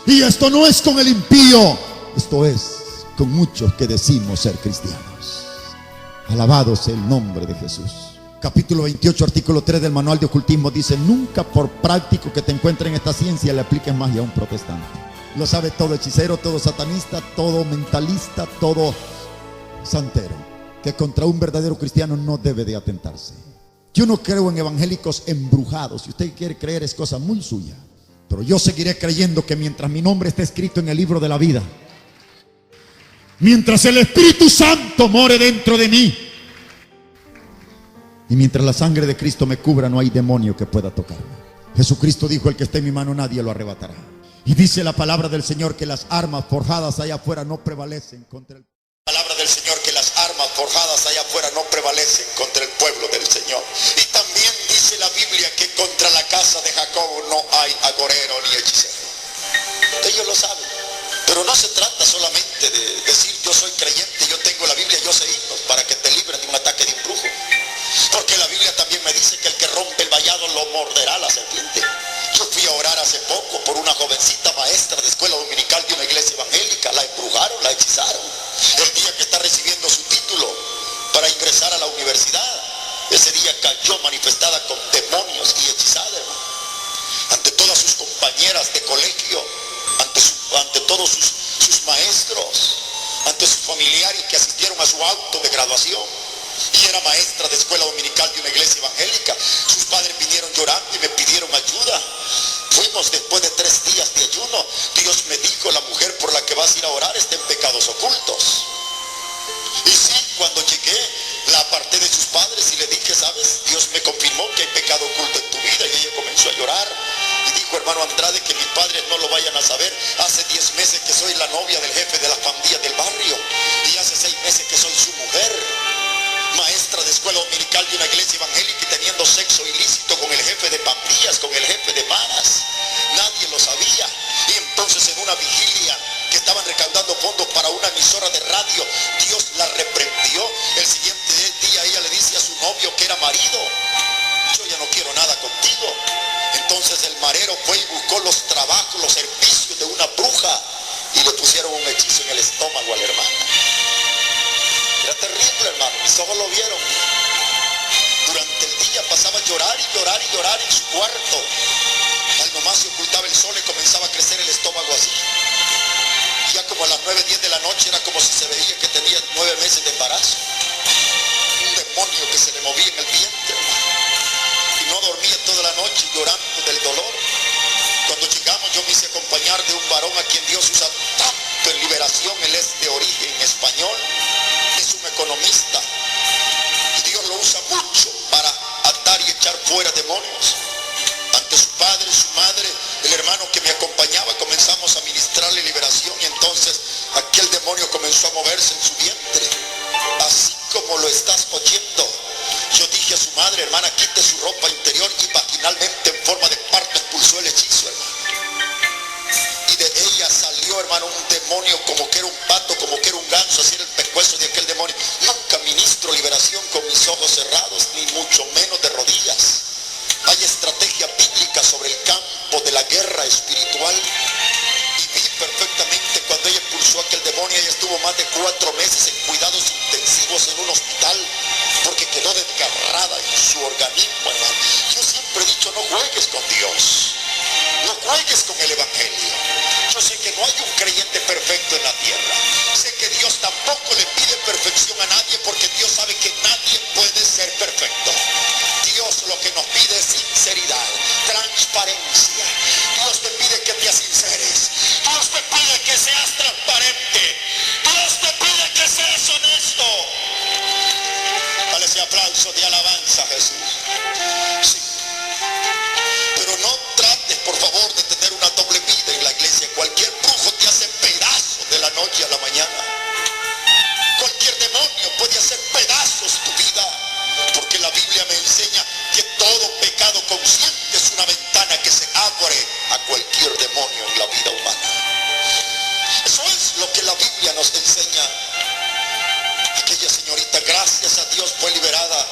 Y esto no es con el impío, esto es con muchos que decimos ser cristianos. Alabado sea el nombre de Jesús. Capítulo 28, artículo 3 del manual de ocultismo dice: nunca por práctico que te encuentres en esta ciencia le apliques magia a un protestante. Lo sabe todo hechicero, todo satanista, todo mentalista, todo santero, que contra un verdadero cristiano no debe de atentarse. Yo no creo en evangélicos embrujados. Si usted quiere creer, es cosa muy suya, pero yo seguiré creyendo que mientras mi nombre esté escrito en el libro de la vida, mientras el Espíritu Santo more dentro de mí, y mientras la sangre de Cristo me cubra, no hay demonio que pueda tocarme. Jesucristo dijo: el que esté en mi mano nadie lo arrebatará. Y dice la palabra del Señor que las armas forjadas allá afuera no prevalecen contra el palabra del Señor que las armas forjadas allá afuera no prevalecen contra el pueblo del Señor. Y también dice la Biblia que contra la casa de Jacob no hay agorero ni hechicero. Ellos lo saben. Pero no se trata solamente de decir: yo soy creyente, yo tengo la Biblia, yo sé himnos, para que te libren de un ataque de embrujo. Porque la Biblia también me dice que el que rompe el vallado lo morderá la serpiente. Yo fui a orar hace poco por una jovencita maestra de escuela dominical de una iglesia evangélica. La embrujaron, la hechizaron. El día día cayó manifestada con demonios y hechizada, hermano. Ante todas sus compañeras de colegio, ante todos sus maestros, ante sus familiares que asistieron a su auto de graduación. Y era maestra de escuela dominical de una iglesia evangélica. Sus padres vinieron llorando y me pidieron ayuda. Fuimos después de 3 días de ayuno. Dios me dijo: la mujer por la que vas a ir a orar está en pecados ocultos. Y sí, cuando llegué, la aparté de sus padres y le dije: ¿sabes? Dios me confirmó que hay pecado oculto en tu vida. Y ella comenzó a llorar y dijo: hermano Andrade, que mis padres no lo vayan a saber. Hace 10 meses que soy la novia del jefe de la pandilla del barrio, y hace 6 meses que soy su mujer. Maestra de escuela dominical de una iglesia evangélica y teniendo sexo ilícito con el jefe de pandillas, con el jefe de maras. Nadie lo sabía. Y entonces, en una vigilia que estaban recaudando fondos para una emisora de radio, Dios la reprendió. El siguiente día ella le dice a su novio, que era marido: yo ya no quiero nada contigo. Entonces el marero fue y buscó los trabajos, los servicios de una bruja, y le pusieron un hechizo en el estómago a la hermana. Era terrible, hermano, mis ojos lo vieron. Durante el día pasaba a llorar y llorar y llorar en su cuarto. Al nomás se ocultaba el sol y comenzaba a crecer el estómago así. Ya como a las 9, 10 de la noche era como si se veía que tenía 9 meses de embarazo. Un demonio que se le movía en el vientre, hermano. Y no dormía toda la noche llorando del dolor. Cuando llegamos, yo me hice acompañar de un varón a quien Dios usa tanto en liberación. Él es de origen español, es un economista, y Dios lo usa mucho para atar y echar fuera demonios. Ante su padre, su madre, el hermano que me acompañaba, comenzamos a ministrarle liberación, y entonces aquel demonio comenzó a moverse en su vientre, así como lo estás oyendo. Yo dije a su madre: hermana, quite su ropa interior, y vaginalmente, en forma de parto, expulsó el hechizo, hermano. Y de ella salió, hermano, un demonio como que era un pato, como que era un ganso, así era el pescuezo de aquel demonio. Nunca ministro liberación con mis ojos cerrados, ni mucho menos de rodillas. Hay estrategia bíblica sobre el campo de la guerra espiritual. Y vi perfectamente cuando ella expulsó aquel demonio. Ella estuvo más de 4 meses en cuidados intensivos en un hospital, porque quedó desgarrada en su organismo, hermano. Yo siempre he dicho: no juegues con Dios, no juegues con el evangelio. Yo sé que no hay un creyente perfecto en la tierra. Sé que Dios tampoco le pide perfección a nadie, porque Dios sabe que nadie puede ser perfecto. Dios lo que nos pide es sinceridad, transparencia. Dios te pide que te sinceres. Dios te pide que seas transparente. Dios te pide que seas honesto. Dale ese aplauso de alabanza a Jesús. Sí. Pero no trates, por favor, de tener una doble vida en la iglesia. Cualquier brujo te hace pedazos de la noche a la mañana. Cualquier demonio puede hacer pedazos tu vida, porque la Biblia me enseña que todo pecado consciente es una ventana que se abre a cualquier demonio en la vida humana. Eso es lo que la Biblia nos enseña. Aquella señorita, gracias a Dios, fue liberada,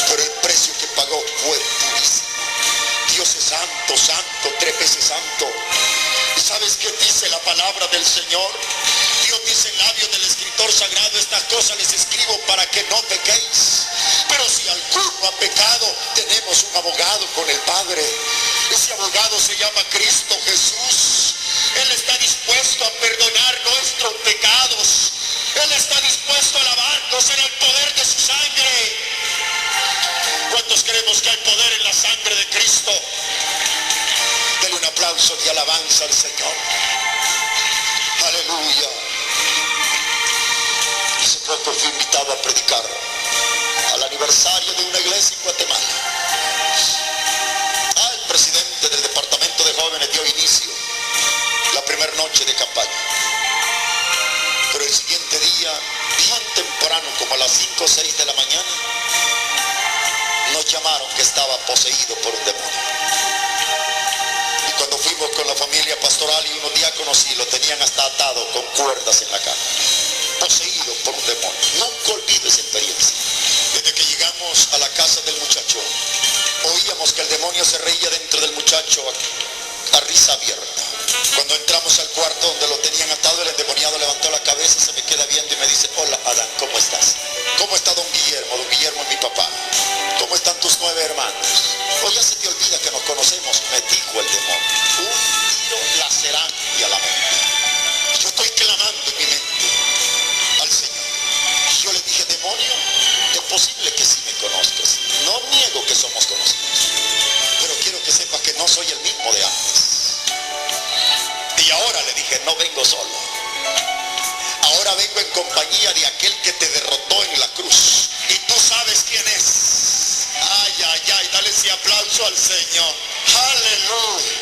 pero el precio que pagó fue durísimo. Dios es santo, santo, 3 veces santo. ¿Y sabes qué dice la palabra del Señor? Dios dice en labios del escritor sagrado: estas cosas les escribo para que no pequéis. Pero si alguno ha pecado, tenemos un abogado con el Padre. Ese abogado se llama Cristo Jesús. Él está dispuesto a perdonar nuestros pecados. Él está dispuesto a lavarnos en el poder de su sangre. ¿Cuántos creemos que hay poder en la sangre de Cristo? Denle un aplauso de alabanza al Señor. Aleluya. Hace poco fui invitado a predicar al aniversario de una iglesia en Guatemala. El presidente del departamento de jóvenes dio inicio la primera noche de campaña. Pero el siguiente día, bien temprano, como a las 5 o 6 de la mañana, nos llamaron que estaba poseído por un demonio. Y cuando fuimos con la familia pastoral y unos diáconos, y lo tenían hasta atado con cuerdas en la cara, poseído por un demonio. Nunca olvido esa experiencia. Desde que llegamos a la casa del muchacho, oíamos que el demonio se reía dentro del muchacho a risa abierta. Cuando entramos al cuarto donde lo tenían atado, el endemoniado levantó la cabeza, se me queda viendo y me dice: hola Adán, ¿cómo estás? ¿Cómo está don Guillermo? Don Guillermo es mi papá. ¿Cómo están tus 9 hermanos? O ya se te olvida que nos conocemos, me dijo el demonio. Un tiro lacerante a la mente. Yo estoy clamando en mi mente al Señor. Y yo le dije: demonio, es posible que sí me conozcas. No niego que somos conocidos, pero quiero que sepas que no soy el mismo de antes. Y ahora le dije: no vengo solo. Ahora vengo en compañía de aquel que te derrotó en la cruz. Y tú sabes quién es. Ay, ay, ay, dale ese aplauso al Señor. Aleluya,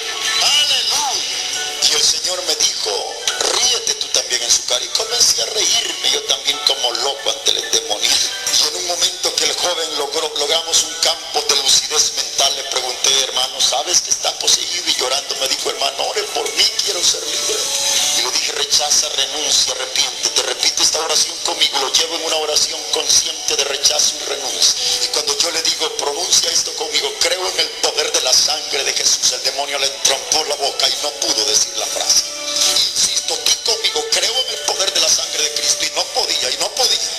aleluya. Y el Señor me dijo: ríete tú también en su cara. Y comencé a reírme yo también como loco ante el endemoniado. Y en un momento que el joven logramos un campo de lucidez mental, le pregunté: hermano, ¿sabes que está poseído? Y llorando me dijo: hermano, ore por mí, quiero ser libre. Y le dije: rechaza, renuncia, arrepiéntete. Repite esta oración conmigo. Lo llevo en una oración consciente de rechazo y renuncia. Y cuando yo le digo: pronuncia esto conmigo, creo en el poder de la sangre de Jesús, el demonio le entrompó la boca y no pudo decir la frase. Insisto, di conmigo: creo en el poder de la sangre de Cristo. Y no podía, y no podía.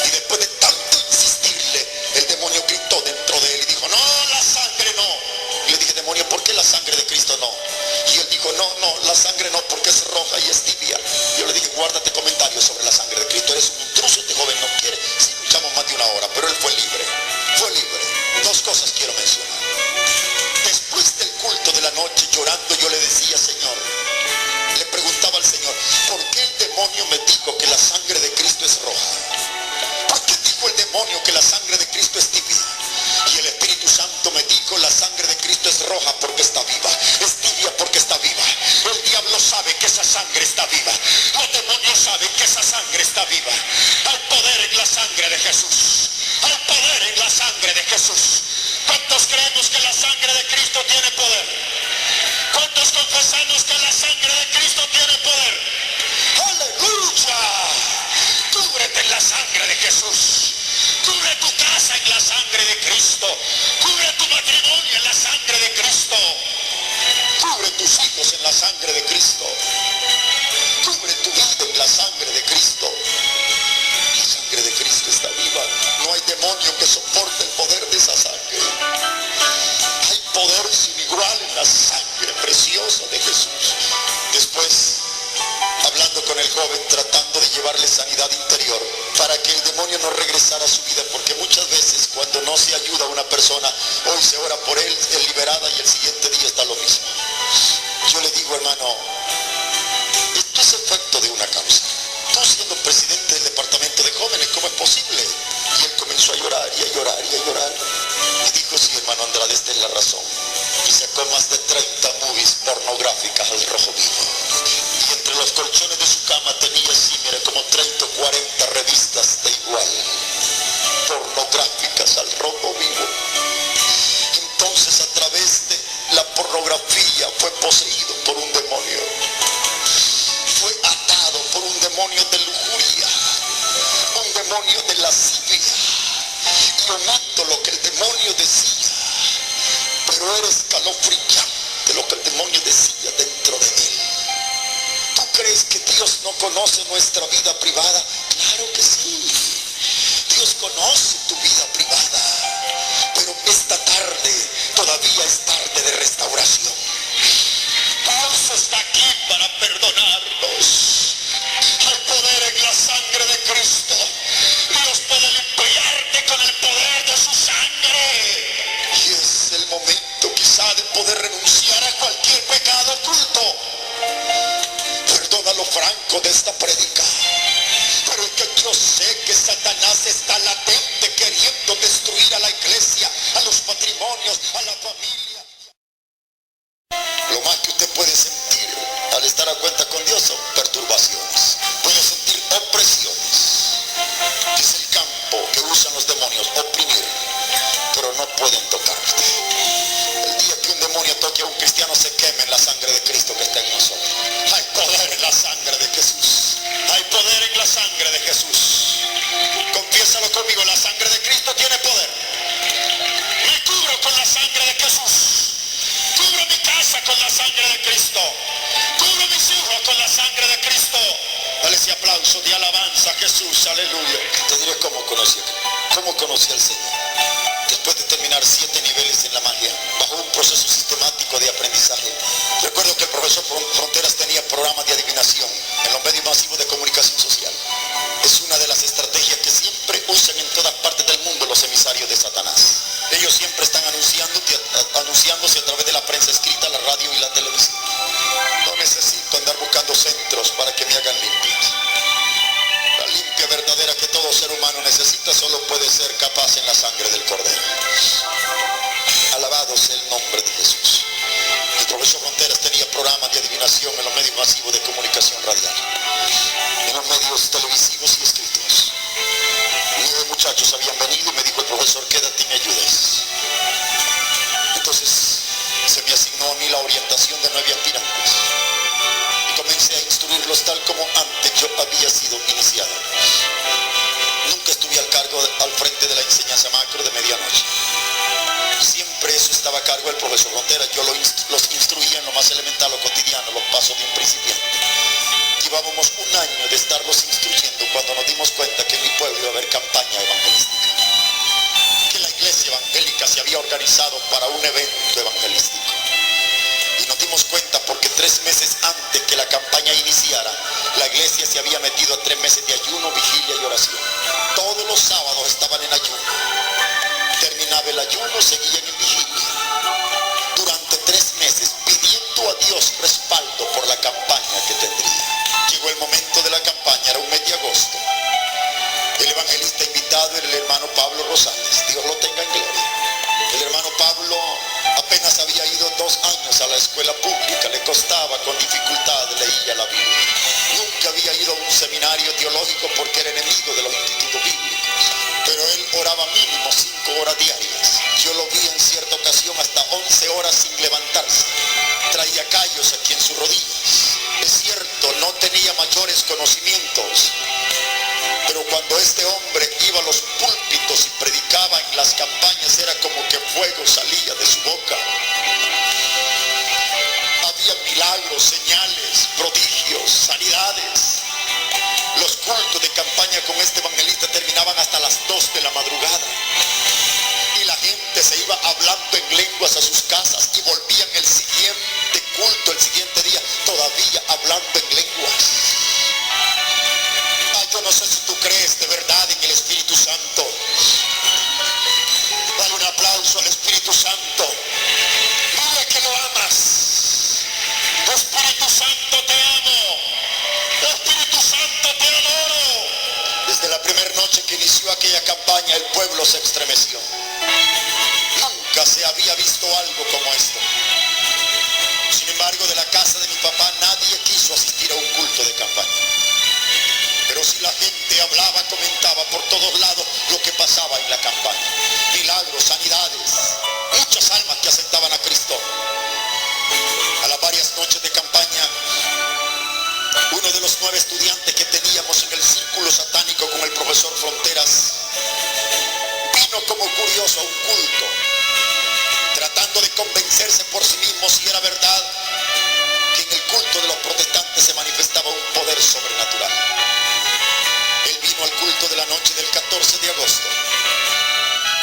Y después de tanto insistirle, el demonio gritó dentro de él y dijo: no, la sangre no. Y le dije: demonio, ¿por qué la sangre de Cristo no? Y él dijo: no, la sangre no, porque es roja y es tibia. Yo le dije: guárdate comentarios sobre la sangre de Cristo, eres un intruso, este joven no quiere. Sí, luchamos más de 1 hora, pero él fue libre. Fue libre. 2 cosas quiero mencionar. Después del culto de la noche, llorando, yo le decía: Señor, le preguntaba al Señor: ¿por qué el demonio me dijo que la sangre de Cristo es roja? ¿Por qué dijo el demonio que la sangre de Cristo es tibia? Y el Espíritu Santo me dijo: la sangre de Cristo es roja porque está viva, es tibia porque está viva. El diablo sabe que esa sangre está viva. Los demonios saben que esa sangre está viva. Hay poder en la sangre de Jesús. Hay poder en la sangre de Jesús. ¿Cuántos creemos que la sangre de Cristo tiene poder? ¿Cuántos confesamos que la sangre de Cristo tiene poder? ¡Aleluya! Cúbrete en la sangre de Jesús. Cubre tu casa en la sangre de Cristo. Cubre tu matrimonio en la sangre de Cristo. Cubre tus hijos en la sangre de Cristo. Cubre tu vida en la sangre de Cristo. La sangre de Cristo está viva. No hay demonio que soporte el poder de esa sangre. Hay poder sin igual en la sangre preciosa de Jesús. Después, hablando con el joven, tratando de llevarle sanidad interior para que el demonio no regresara a su vida, porque muchas veces cuando no se ayuda a una persona, hoy se ora por él, es liberada y el siguiente día está lo mismo. Yo le digo: hermano, esto es efecto de una causa. Tú siendo presidente del departamento de jóvenes, ¿cómo es posible? Y él comenzó a llorar y a llorar y a llorar. Y dijo: sí, hermano Andrade, esta es la razón. Y sacó más de 30 movies pornográficas al rojo vivo. Y entre los colchones de su cama tenía, sí, mira, como 30 o 40 revistas de igual, pornográficas al rojo vivo. Entonces, a través de la pornografía fue poseído por un demonio. Fue atado por un demonio de lujuria, un demonio de lascivia. Y omito lo que el demonio decía, pero era escalofriante lo que el demonio decía dentro de él. ¿Tú crees que Dios no conoce nuestra vida privada? Claro que sí. Dios conoce tu vida privada. Pero esta tarde todavía es tarde de restauración. Dios está aquí para perdonarnos. Hay poder en la sangre de Cristo. Dios puede limpiarte con el poder de su sangre. Y es el momento quizá de poder renunciar a cualquier pecado oculto. Perdónalo, Franco, de esta prédica. Pero es que yo sé que Satanás está latente queriendo destruir a la iglesia, a los matrimonios, a la familia. Lo más que usted puede sentir al estar a cuenta con Dios son perturbaciones. Puede sentir opresiones. Es el campo que usan los demonios, oprimir, pero no pueden tocarte. El día que un demonio toque a un cristiano, se queme en la sangre de Cristo que está en nosotros. Hay poder en la sangre de Jesús. Hay poder en la sangre de Jesús. Confiésalo conmigo: la sangre de Cristo tiene poder. Me cubro con la sangre de Jesús. Cubro mi casa con la sangre de Cristo. con la sangre de Cristo. Dale ese aplauso de alabanza a Jesús, aleluya. Te diré cómo conocí al Señor. Después de terminar 7 niveles en la magia, bajo un proceso sistemático de aprendizaje. Recuerdo que el profesor Fronteras tenía programas de adivinación en los medios masivos de comunicación social. Es una de las estrategias que siempre usan en todas partes del mundo los emisarios de Satanás. Ellos siempre están anunciándose a través de la prensa escrita, la radio y la televisión. No necesito andar buscando centros para que me hagan limpias. La limpia verdadera que todo ser humano necesita solo puede ser capaz en la sangre del Cordero. Alabado sea el nombre de Jesús. El profesor Fronteras tenía programas de adivinación en los medios masivos de comunicación radial, en los medios televisivos y escritos. 9 muchachos habían venido y me dijo el profesor, quédate y me ayudes. Entonces se me asignó a mí la orientación de 9 aspirantes y comencé a instruirlos tal como antes yo había sido iniciado. Nunca estuve al frente de la enseñanza macro de medianoche. Siempre eso estaba a cargo del profesor Fronteras. Yo los instruía en lo más elemental o cotidiano, los pasos de un principiante. Llevábamos un año de estarlos instruyendo cuando nos dimos cuenta que en mi pueblo iba a haber campaña evangelística, que la iglesia evangélica se había organizado para un evento evangelístico. Y nos dimos cuenta porque 3 meses antes que la campaña iniciara, la iglesia se había metido a 3 meses de ayuno, vigilia y oración. Todos los sábados estaban en ayuno. Terminaba el ayuno, seguían en vigilia. Durante 3 meses, pidiendo a Dios respaldo por la campaña que tendría. Llegó el momento de la campaña, era un mes de agosto. El evangelista invitado era el hermano Pablo Rosales. Dios lo tenga en gloria. El hermano Pablo apenas había ido 2 años a la escuela pública, le costaba, con dificultad leía la Biblia. Nunca había ido a un seminario teológico porque era enemigo de los institutos bíblicos. Pero él oraba mínimo 5 horas diarias. Yo lo vi en cierta ocasión hasta 11 horas sin levantarse. Traía callos aquí en sus rodillas. Es cierto, no tenía mayores conocimientos. Pero cuando este hombre iba a los púlpitos y predicaba en las campañas, era como que fuego salía de su boca. Había milagros, señales, prodigios, sanidades. Los cultos de campaña con este evangelista terminaban hasta las 2 de la madrugada. Y la gente se iba hablando en lenguas a sus casas y volvían el siguiente culto, el siguiente día, todavía hablando en lenguas. Yo no sé si tú crees de verdad en el Espíritu Santo. Dale un aplauso al Espíritu Santo. Dile que lo amas. Espíritu Santo, te amo. Espíritu Santo, te adoro. Desde la primera noche que inició aquella campaña, el pueblo se estremeció. Nunca se había visto algo como esto. Sin embargo, de la casa de mi papá nadie quiso asistir a un culto de campaña. Pero si la gente hablaba, comentaba por todos lados lo que pasaba en la campaña. Milagros, sanidades, muchas almas que aceptaban a Cristo. A las varias noches de campaña, uno de los 9 estudiantes que teníamos en el círculo satánico con el profesor Fronteras vino como curioso a un culto, tratando de convencerse por sí mismo si era verdad que en el culto de los protestantes se manifestaba un poder sobrenatural. Él vino al culto de la noche del 14 de agosto.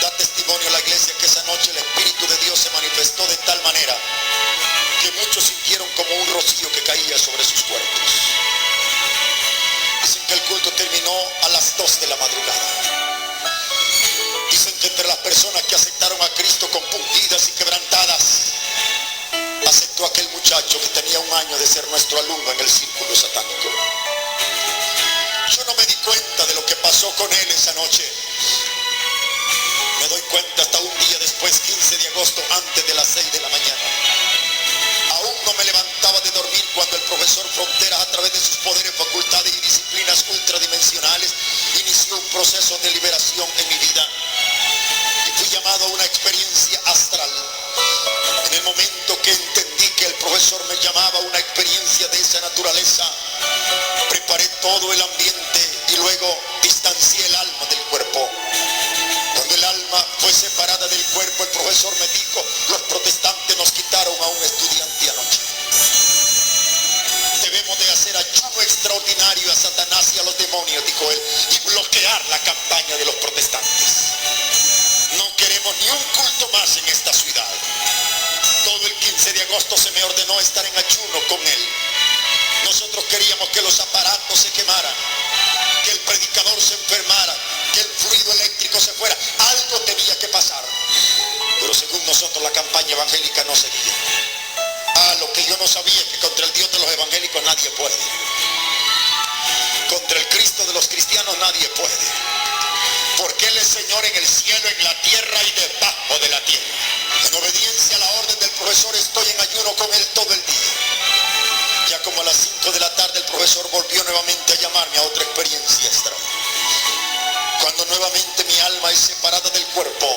Da testimonio a la iglesia que esa noche el Espíritu de Dios se manifestó de tal manera que muchos sintieron como un rocío que caía sobre sus cuerpos. Dicen que el culto terminó a las 2 de la madrugada. Dicen que entre las personas que aceptaron a Cristo compungidas y quebrantadas, aceptó aquel muchacho que tenía 1 año de ser nuestro alumno en el círculo satánico. Yo no me di cuenta de lo que pasó con él esa noche. Me doy cuenta hasta un día después, 15 de agosto, antes de las 6 de la mañana. Aún no me levantaba de dormir cuando el profesor Fronteras, a través de sus poderes, facultades y disciplinas ultradimensionales, inició un proceso de liberación en mi vida. Y fui llamado a una experiencia astral. En el momento que entendí que el profesor me llamaba a una experiencia de esa naturaleza, preparé todo el ambiente y luego distancié el alma del cuerpo. Cuando el alma fue separada del cuerpo, el profesor me dijo: los protestantes nos quitaron a un estudiante anoche. Debemos de hacer extraordinario a Satanás y a los demonios, dijo él, y bloquear la campaña de los protestantes. No queremos ni un culto más en esta ciudad. Todo el 15 de agosto se me ordenó estar en ayuno con él. Nosotros queríamos que los aparatos se quemaran, que el predicador se enfermara, que el fluido eléctrico se fuera. Algo tenía que pasar. Pero según nosotros la campaña evangélica no seguía. Lo que yo no sabía es que contra el Dios de los evangélicos nadie puede. Contra el Cristo de los cristianos nadie puede. Porque Él es Señor en el cielo, en la tierra y debajo de la tierra. En obediencia a la orden del profesor estoy en ayuno con Él todo el día. Ya como a las 5 de la tarde el profesor volvió nuevamente a llamarme a otra experiencia extra. Cuando nuevamente mi alma es separada del cuerpo,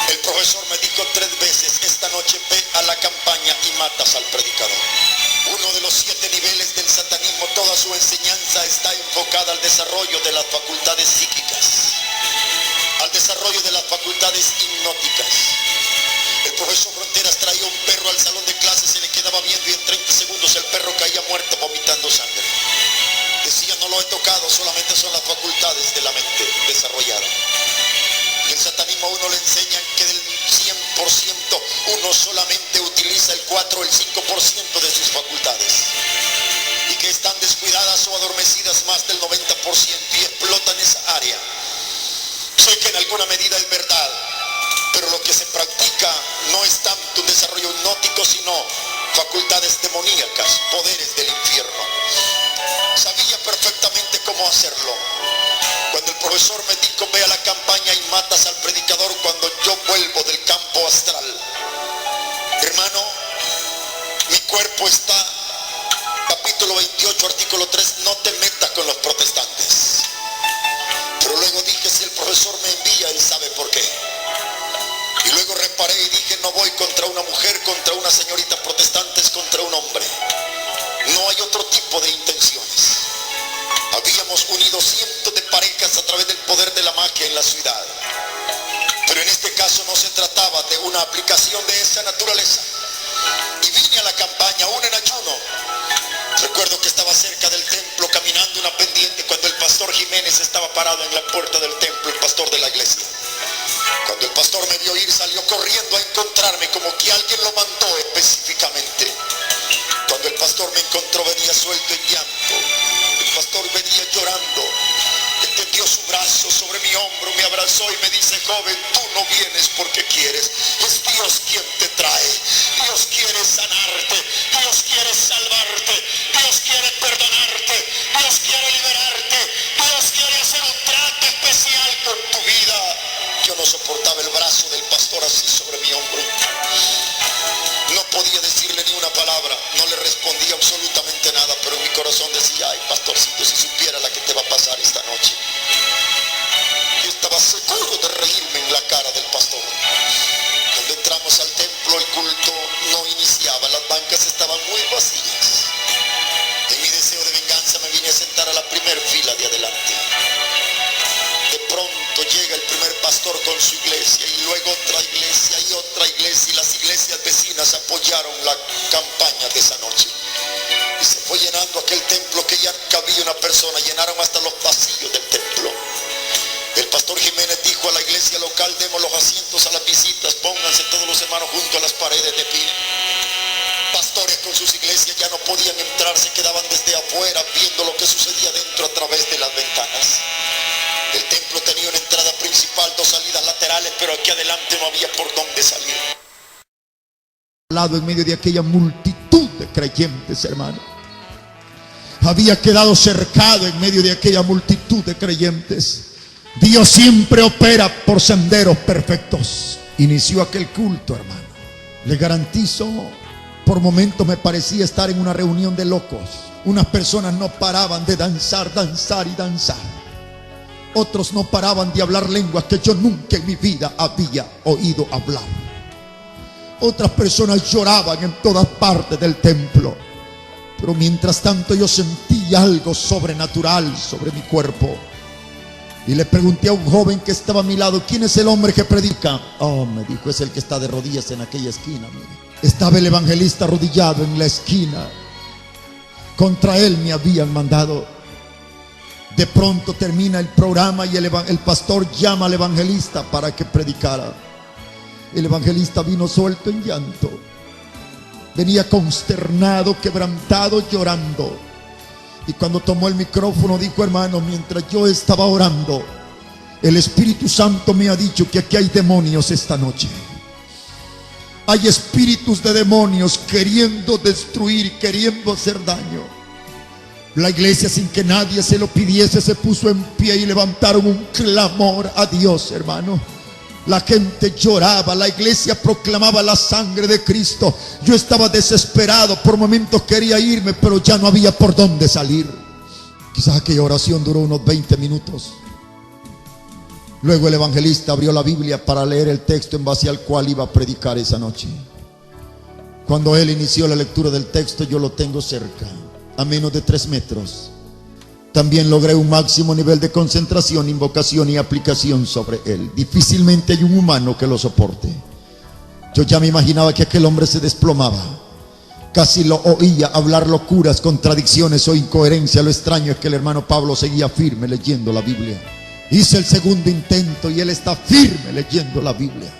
el profesor me dijo 3 veces: esta noche ve a la campaña y matas al predicador. Uno de los 7 niveles del satanismo, toda su enseñanza está enfocada al desarrollo de las facultades psíquicas, al desarrollo de las facultades hipnóticas. El profesor Fronteras traía un perro al salón de clases, se le quedaba viendo y en 30 segundos el perro caía muerto vomitando sangre. Decía: no lo he tocado, solamente son las facultades de la mente desarrolladas. Y el satanismo a uno le enseña que del 100% uno solamente utiliza el 4 o el 5% de sus facultades, y que están descuidadas o adormecidas más del 90% y explotan esa área. Sé que en alguna medida es verdad, pero lo que se practica no es tanto un desarrollo hipnótico, sino facultades demoníacas, poderes del infierno. Sabía perfectamente cómo hacerlo. Cuando el profesor me dijo: ve a la campaña y matas al predicador, cuando yo vuelvo del campo astral, hermano, mi cuerpo está, capítulo 28, artículo 3, no te metas con los protestantes. Pero luego dije: si el profesor me envía, él sabe por qué. Y luego reparé y dije: no voy contra una mujer, contra una señorita protestante, es contra un hombre. No hay otro tipo de intenciones. Habíamos unido cientos de parejas a través del poder de la magia en la ciudad. Pero en este caso no se trataba de una aplicación de esa naturaleza. Y vine a la campaña aún en ayuno. Recuerdo que estaba cerca del templo caminando una pendiente cuando el pastor Jiménez estaba parado en la puerta del templo, el pastor de la iglesia. Cuando el pastor me vio ir, salió corriendo a encontrarme, como que alguien lo mandó específicamente. Cuando el pastor me encontró, venía suelto en llanto. El pastor venía llorando. Extendió su brazo sobre mi hombro, me abrazó y me dice: joven, tú no vienes porque quieres, es Dios quien te trae. Dios quiere sanarte, Dios quiere salvarte, Dios quiere perdonarte, Dios quiere liberarte, Dios quiere hacer un trato especial con tu vida. Yo no soportaba el brazo del pastor así sobre mi hombro. No podía decirle ni una palabra, no le respondía absolutamente nada, pero en mi corazón decía: ay, pastorcito, si supiera la que te va a pasar esta noche. Yo estaba seguro de reírme en la cara del pastor. Cuando entramos al templo, el culto no iniciaba, las bancas estaban muy vacías. En mi deseo de venganza me vine a sentar a la primer fila de adelante. De pronto llega el primer pastor con su iglesia, y luego otra iglesia y otra iglesia, y las iglesias vecinas apoyaron la campaña de esa noche. Y se fue llenando aquel templo que ya cabía una persona, llenaron hasta los pasillos del templo. El pastor Jiménez dijo a la iglesia local: demos los asientos a las visitas, pónganse todos los hermanos junto a las paredes de pie. Pastores con sus iglesias ya no podían entrar, se quedaban desde afuera viendo lo que sucedía dentro a través de las ventanas. El templo tenía una entrada principal, 2 salidas laterales, pero aquí adelante no había por dónde salir. Al lado, en medio de aquella multitud de creyentes, hermano, había quedado cercado en medio de aquella multitud de creyentes. Dios siempre opera por senderos perfectos. Inició aquel culto, hermano. Le garantizo, por momentos me parecía estar en una reunión de locos. Unas personas no paraban de danzar, danzar y danzar. Otros no paraban de hablar lenguas que yo nunca en mi vida había oído hablar. Otras personas lloraban en todas partes del templo. Pero mientras tanto yo sentí algo sobrenatural sobre mi cuerpo. Y le pregunté a un joven que estaba a mi lado: ¿quién es el hombre que predica? Oh, me dijo: es el que está de rodillas en aquella esquina. Mire, estaba el evangelista arrodillado en la esquina. Contra él me habían mandado. De pronto termina el programa y el pastor llama al evangelista para que predicara. El evangelista vino suelto en llanto. Venía consternado, quebrantado, llorando. Y cuando tomó el micrófono dijo: hermano, mientras yo estaba orando, el Espíritu Santo me ha dicho que aquí hay demonios esta noche. Hay espíritus de demonios queriendo destruir, queriendo hacer daño. La iglesia, sin que nadie se lo pidiese, se puso en pie y levantaron un clamor a Dios, hermano. La gente lloraba, la iglesia proclamaba la sangre de Cristo. Yo estaba desesperado, por momentos quería irme, pero ya no había por dónde salir. Quizás aquella oración duró unos 20 minutos. Luego el evangelista abrió la Biblia para leer el texto en base al cual iba a predicar esa noche. Cuando él inició la lectura del texto, yo lo tengo cerca, a menos de 3 metros. También logré un máximo nivel de concentración, invocación y aplicación sobre él. Difícilmente hay un humano que lo soporte. Yo ya me imaginaba que aquel hombre se desplomaba. Casi lo oía hablar locuras, contradicciones o incoherencia. Lo extraño es que el hermano Pablo seguía firme leyendo la Biblia. Hice el segundo intento y él está firme leyendo la Biblia.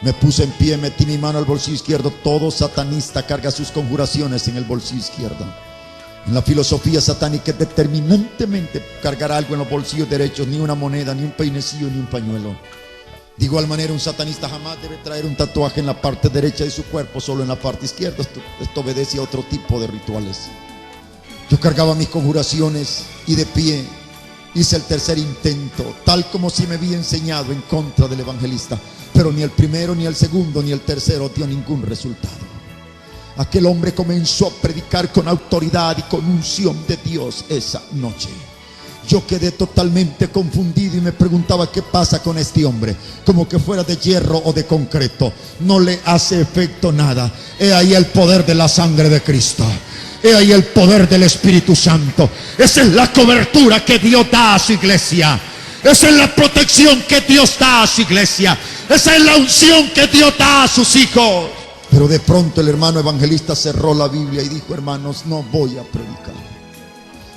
Me puse en pie, metí mi mano al bolsillo izquierdo. Todo satanista carga sus conjuraciones en el bolsillo izquierdo. En la filosofía satánica es determinantemente cargar algo en los bolsillos derechos, ni una moneda, ni un peinecillo, ni un pañuelo. De igual manera, un satanista jamás debe traer un tatuaje en la parte derecha de su cuerpo, solo en la parte izquierda. Esto obedece a otro tipo de rituales. Yo cargaba mis conjuraciones y de pie hice el tercer intento, tal como si me había enseñado, en contra del evangelista. Pero ni el primero, ni el segundo, ni el tercero dio ningún resultado. Aquel hombre comenzó a predicar con autoridad y con unción de Dios esa noche. Yo quedé totalmente confundido y me preguntaba: ¿qué pasa con este hombre? Como que fuera de hierro o de concreto. No le hace efecto nada. He ahí el poder de la sangre de Cristo. He ahí el poder del Espíritu Santo. Esa es la cobertura que Dios da a su iglesia. Esa es la protección que Dios da a su iglesia. Esa es la unción que Dios da a sus hijos. Pero de pronto el hermano evangelista cerró la Biblia y dijo: hermanos, no voy a predicar.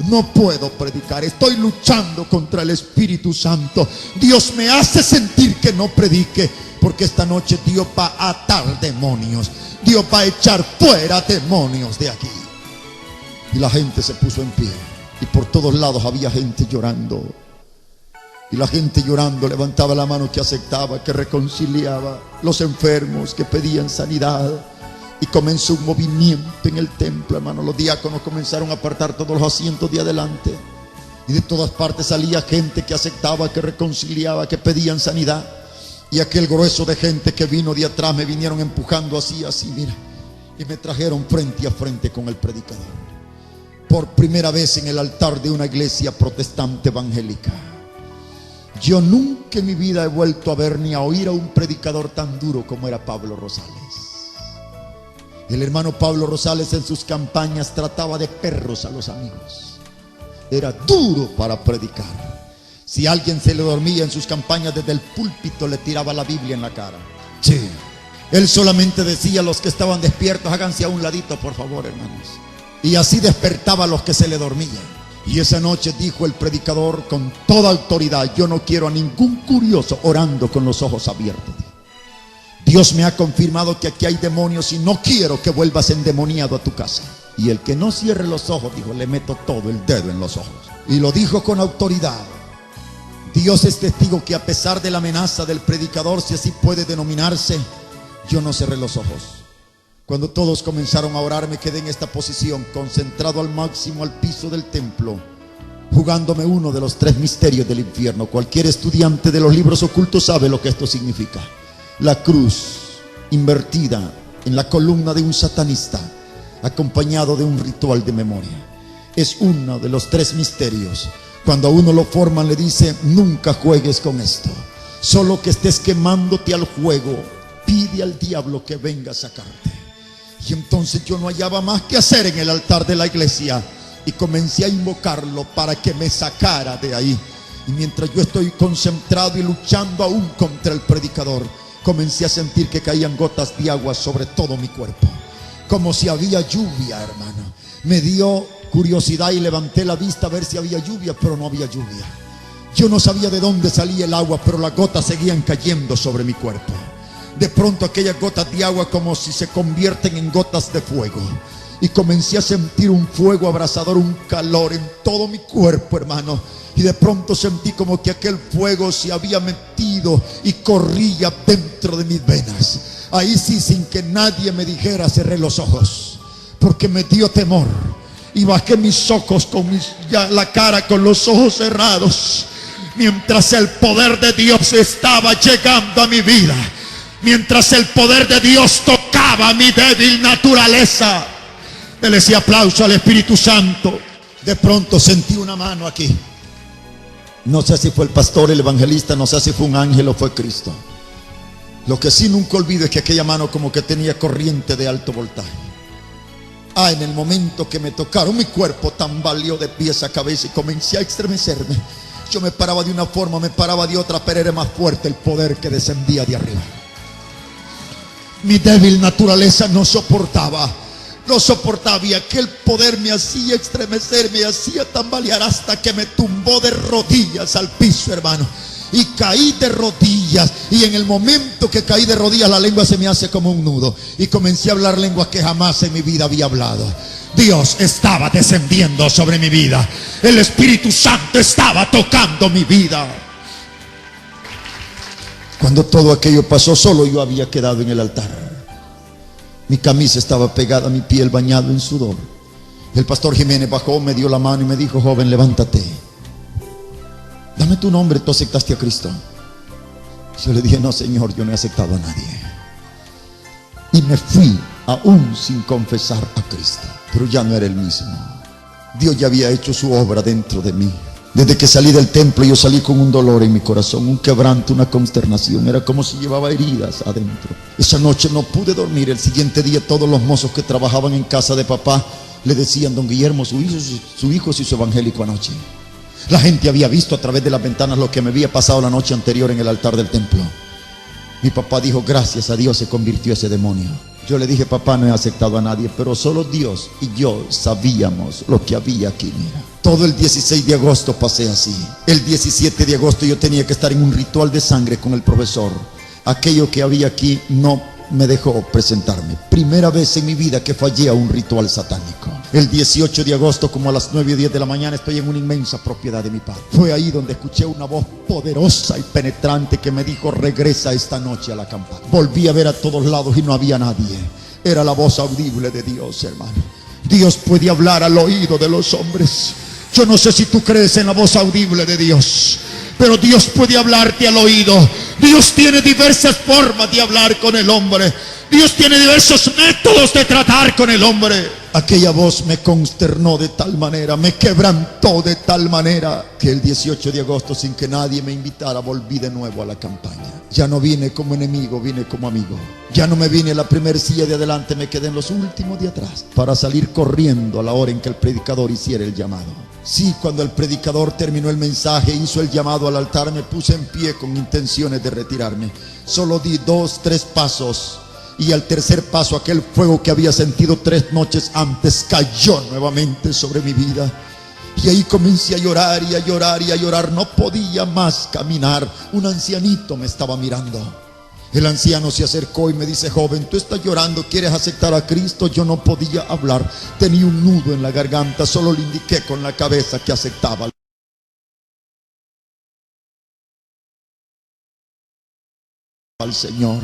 No puedo predicar. Estoy luchando contra el Espíritu Santo. Dios me hace sentir que no predique, porque esta noche Dios va a atar demonios. Dios va a echar fuera demonios de aquí. Y la gente se puso en pie. Y por todos lados había gente llorando. Y la gente llorando levantaba la mano que aceptaba, que reconciliaba. Los enfermos que pedían sanidad. Y comenzó un movimiento en el templo, hermano. Los diáconos comenzaron a apartar todos los asientos de adelante. Y de todas partes salía gente que aceptaba, que reconciliaba, que pedían sanidad. Y aquel grueso de gente que vino de atrás me vinieron empujando así, mira. Y me trajeron frente a frente con el predicador. Por primera vez en el altar de una iglesia protestante evangélica. Yo nunca en mi vida he vuelto a ver ni a oír a un predicador tan duro como era Pablo Rosales. El hermano Pablo Rosales en sus campañas trataba de perros a los amigos. Era duro para predicar. Si alguien se le dormía en sus campañas, desde el púlpito le tiraba la Biblia en la cara. Sí. Él solamente decía: los que estaban despiertos, háganse a un ladito, por favor, hermanos. Y así despertaba a los que se le dormían. Y esa noche dijo el predicador con toda autoridad: yo no quiero a ningún curioso orando con los ojos abiertos. Dios me ha confirmado que aquí hay demonios y no quiero que vuelvas endemoniado a tu casa. Y el que no cierre los ojos, dijo, le meto todo el dedo en los ojos. Y lo dijo con autoridad. Dios es testigo que a pesar de la amenaza del predicador, si así puede denominarse, yo no cerré los ojos. Cuando todos comenzaron a orar, me quedé en esta posición, concentrado al máximo al piso del templo, jugándome uno de los 3 misterios del infierno. Cualquier estudiante de los libros ocultos sabe lo que esto significa. La cruz invertida en la columna de un satanista, acompañado de un ritual de memoria. Es uno de los 3 misterios. Cuando a uno lo forman, le dice: nunca juegues con esto. Solo que estés quemándote al juego, pide al diablo que venga a sacarte. Y entonces yo no hallaba más que hacer en el altar de la iglesia y comencé a invocarlo para que me sacara de ahí. Y mientras yo estoy concentrado y luchando aún contra el predicador, comencé a sentir que caían gotas de agua sobre todo mi cuerpo, como si había lluvia, hermano. Me dio curiosidad y levanté la vista a ver si había lluvia, pero no había lluvia. Yo no sabía de dónde salía el agua, pero las gotas seguían cayendo sobre mi cuerpo. De pronto aquellas gotas de agua como si se convierten en gotas de fuego. Y comencé a sentir un fuego abrasador, un calor en todo mi cuerpo, hermano. Y de pronto sentí como que aquel fuego se había metido y corría dentro de mis venas. Ahí sí, sin que nadie me dijera, cerré los ojos, porque me dio temor. Y bajé mis ojos con la cara con los ojos cerrados, mientras el poder de Dios estaba llegando a mi vida, mientras el poder de Dios tocaba mi débil naturaleza. Dele ese aplauso al Espíritu Santo. De pronto sentí una mano aquí. No sé si fue el pastor, el evangelista, no sé si fue un ángel o fue Cristo. Lo que sí nunca olvido es que aquella mano como que tenía corriente de alto voltaje. En el momento que me tocaron, mi cuerpo tambaleó de pies a cabeza y comencé a estremecerme. Yo me paraba de una forma, me paraba de otra, pero era más fuerte el poder que descendía de arriba. Mi débil naturaleza no soportaba y aquel poder me hacía estremecer, me hacía tambalear hasta que me tumbó de rodillas al piso, hermano. Y caí de rodillas, y en el momento que caí de rodillas la lengua se me hace como un nudo y comencé a hablar lenguas que jamás en mi vida había hablado. Dios estaba descendiendo sobre mi vida, el Espíritu Santo estaba tocando mi vida. Cuando todo aquello pasó, solo yo había quedado en el altar. Mi camisa estaba pegada a mi piel, bañado en sudor. El pastor Jiménez bajó, me dio la mano y me dijo: joven, levántate, dame tu nombre, tú aceptaste a Cristo. Yo le dije: no, Señor, yo no he aceptado a nadie. Y me fui aún sin confesar a Cristo. Pero ya no era el mismo. Dios ya había hecho su obra dentro de mí. Desde que salí del templo yo salí con un dolor en mi corazón, un quebranto, una consternación. Era como si llevaba heridas adentro. Esa noche no pude dormir. El siguiente día todos los mozos que trabajaban en casa de papá le decían: don Guillermo, su hijo se hizo evangélico anoche. La gente había visto a través de las ventanas lo que me había pasado la noche anterior en el altar del templo. Mi papá dijo: gracias a Dios se convirtió ese demonio. Yo le dije: papá, no he aceptado a nadie, pero solo Dios y yo sabíamos lo que había aquí. Mira, todo el 16 de agosto pasé así. El 17 de agosto yo tenía que estar en un ritual de sangre con el profesor. Aquello que había aquí no me dejó presentarme. Primera vez en mi vida que fallé a un ritual satánico. El 18 de agosto, como a las 9 o 10 de la mañana, estoy en una inmensa propiedad de mi padre. Fue ahí donde escuché una voz poderosa y penetrante que me dijo: regresa esta noche a la campana. Volví a ver a todos lados y no había nadie. Era la voz audible de Dios, hermano. Dios puede hablar al oído de los hombres. Yo no sé si tú crees en la voz audible de Dios, pero Dios puede hablarte al oído. Dios tiene diversas formas de hablar con el hombre. Dios tiene diversos métodos de tratar con el hombre. Aquella voz me consternó de tal manera, me quebrantó de tal manera, que el 18 de agosto, sin que nadie me invitara, volví de nuevo a la campaña. Ya no vine como enemigo, vine como amigo. Ya no me vine en la primera silla de adelante, me quedé en los últimos de atrás, para salir corriendo a la hora en que el predicador hiciera el llamado. Sí, cuando el predicador terminó el mensaje, hizo el llamado al altar, me puse en pie con intenciones de retirarme. Solo di 2, 3 pasos, y al tercer paso aquel fuego que había sentido 3 noches antes cayó nuevamente sobre mi vida. Y ahí comencé a llorar y a llorar y a llorar. No podía más caminar. Un ancianito me estaba mirando. El anciano se acercó y me dice: joven, tú estás llorando, ¿quieres aceptar a Cristo? Yo no podía hablar, tenía un nudo en la garganta. Solo le indiqué con la cabeza que aceptaba al Señor.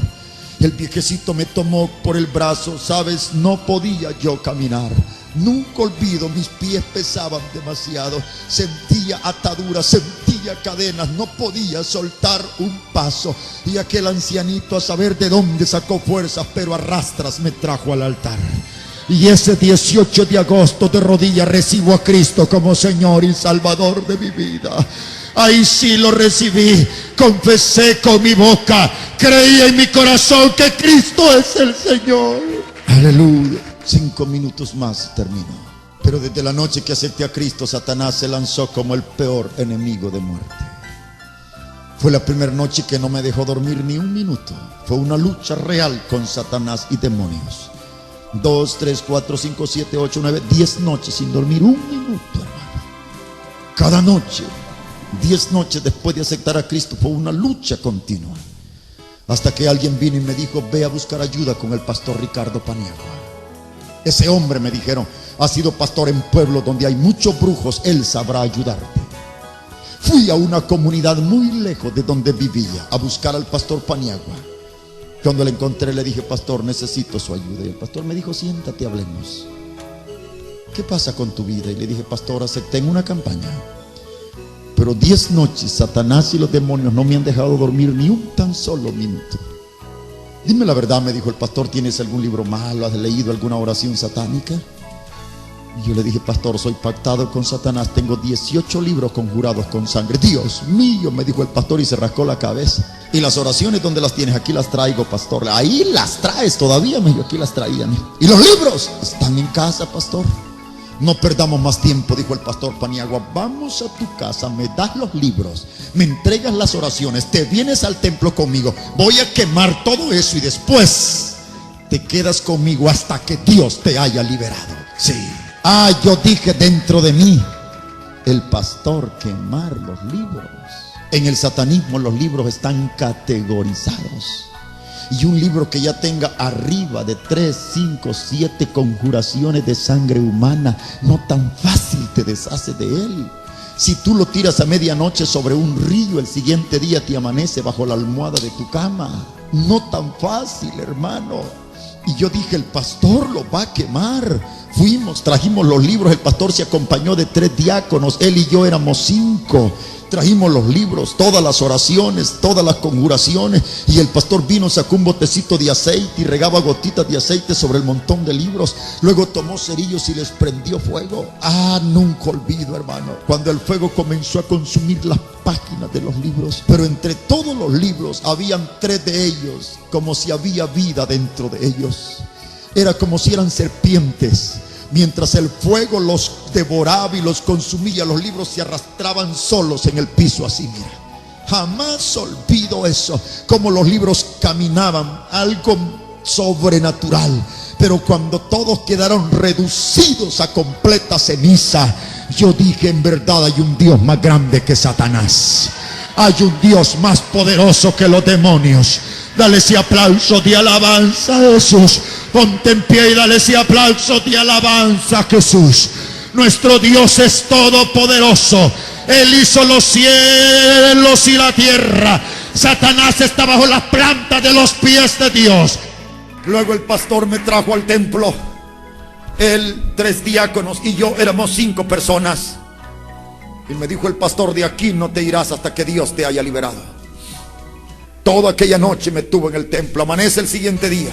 El viejecito me tomó por el brazo. Sabes, no podía yo caminar. Nunca olvido, mis pies pesaban demasiado. Sentía ataduras, sentía cadenas. No podía soltar un paso. Y aquel ancianito, a saber de dónde sacó fuerzas, pero a rastras me trajo al altar. Y ese 18 de agosto de rodillas recibo a Cristo como Señor y Salvador de mi vida. Ahí sí lo recibí, confesé con mi boca, creí en mi corazón que Cristo es el Señor. Aleluya. 5 minutos más termino. Pero desde la noche que acepté a Cristo, Satanás se lanzó como el peor enemigo de muerte. Fue la primera noche que no me dejó dormir ni un minuto. Fue una lucha real con Satanás y demonios. 2, 3, 4, 5, 7, 8, 9, 10 noches sin dormir un minuto, hermano. Cada noche, 10 noches después de aceptar a Cristo, fue una lucha continua. Hasta que alguien vino y me dijo: ve a buscar ayuda con el pastor Ricardo Paniagua. Ese hombre, me dijeron, ha sido pastor en pueblos donde hay muchos brujos, él sabrá ayudarte. Fui a una comunidad muy lejos de donde vivía a buscar al pastor Paniagua. Cuando le encontré le dije: pastor, necesito su ayuda. Y el pastor me dijo: siéntate, hablemos. ¿Qué pasa con tu vida? Y le dije: pastor, acepté en una campaña, pero 10 noches Satanás y los demonios no me han dejado dormir ni un tan solo minuto. Dime la verdad, me dijo el pastor, ¿tienes algún libro malo? ¿Has leído alguna oración satánica? Y yo le dije: pastor, soy pactado con Satanás, tengo 18 libros conjurados con sangre. Dios mío, me dijo el pastor, y se rascó la cabeza. Y las oraciones, ¿dónde las tienes? Aquí las traigo, pastor. Ahí las traes todavía, me dijo. Aquí las traía. Y los libros están en casa, pastor. No perdamos más tiempo, dijo el pastor Paniagua. Vamos a tu casa, me das los libros, me entregas las oraciones, te vienes al templo conmigo, voy a quemar todo eso y después te quedas conmigo hasta que Dios te haya liberado. Sí. Yo dije dentro de mí: el pastor, quemar los libros. En el satanismo los libros están categorizados. Y un libro que ya tenga arriba de 3, 5, 7 conjuraciones de sangre humana, no tan fácil te deshace de él. Si tú lo tiras a medianoche sobre un río, el siguiente día te amanece bajo la almohada de tu cama. No tan fácil, hermano. Y yo dije: el pastor lo va a quemar. Fuimos, trajimos los libros. El pastor se acompañó de 3 diáconos, él y yo éramos 5. Trajimos los libros, todas las oraciones, todas las conjuraciones. Y el pastor vino, sacó un botecito de aceite y regaba gotitas de aceite sobre el montón de libros. Luego tomó cerillos y les prendió fuego. Nunca olvido, hermano, cuando el fuego comenzó a consumir las páginas de los libros. Pero entre todos los libros habían 3 de ellos, como si había vida dentro de ellos. Era como si eran serpientes. Mientras el fuego los devoraba y los consumía, los libros se arrastraban solos en el piso, así, mira. Jamás olvido eso, como los libros caminaban, algo sobrenatural. Pero cuando todos quedaron reducidos a completa ceniza, yo dije: en verdad hay un Dios más grande que Satanás. Hay un Dios más poderoso que los demonios. Dale ese aplauso de alabanza a Jesús. Ponte en pie y dale ese aplauso de alabanza a Jesús. Nuestro Dios es todopoderoso. Él hizo los cielos y la tierra. Satanás está bajo las plantas de los pies de Dios. Luego el pastor me trajo al templo. Él, 3 diáconos y yo éramos 5 personas. Y me dijo el pastor: de aquí no te irás hasta que Dios te haya liberado. Toda aquella noche me tuvo en el templo. Amanece el siguiente día,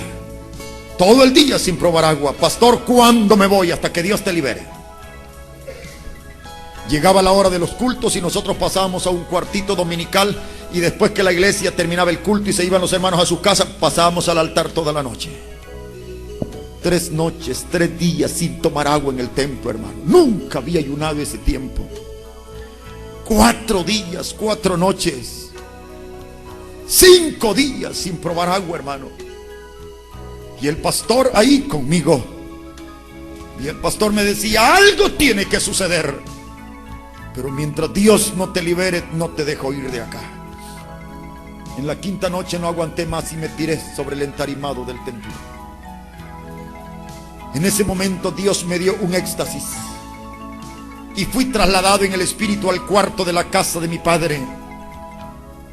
todo el día sin probar agua. Pastor, ¿cuándo me voy? Hasta que Dios te libere. Llegaba la hora de los cultos y nosotros pasábamos a un cuartito dominical. Y después que la iglesia terminaba el culto y se iban los hermanos a su casa, pasábamos al altar toda la noche. 3 noches, 3 días sin tomar agua en el templo, hermano. Nunca había ayunado ese tiempo. 4 días, 4 noches, 5 días sin probar agua, hermano. Y el pastor ahí conmigo. Y el pastor me decía: algo tiene que suceder. Pero mientras Dios no te libere, no te dejo ir de acá. En la 5ª noche no aguanté más y me tiré sobre el entarimado del templo. En ese momento Dios me dio un éxtasis. Y fui trasladado en el espíritu al cuarto de la casa de mi padre.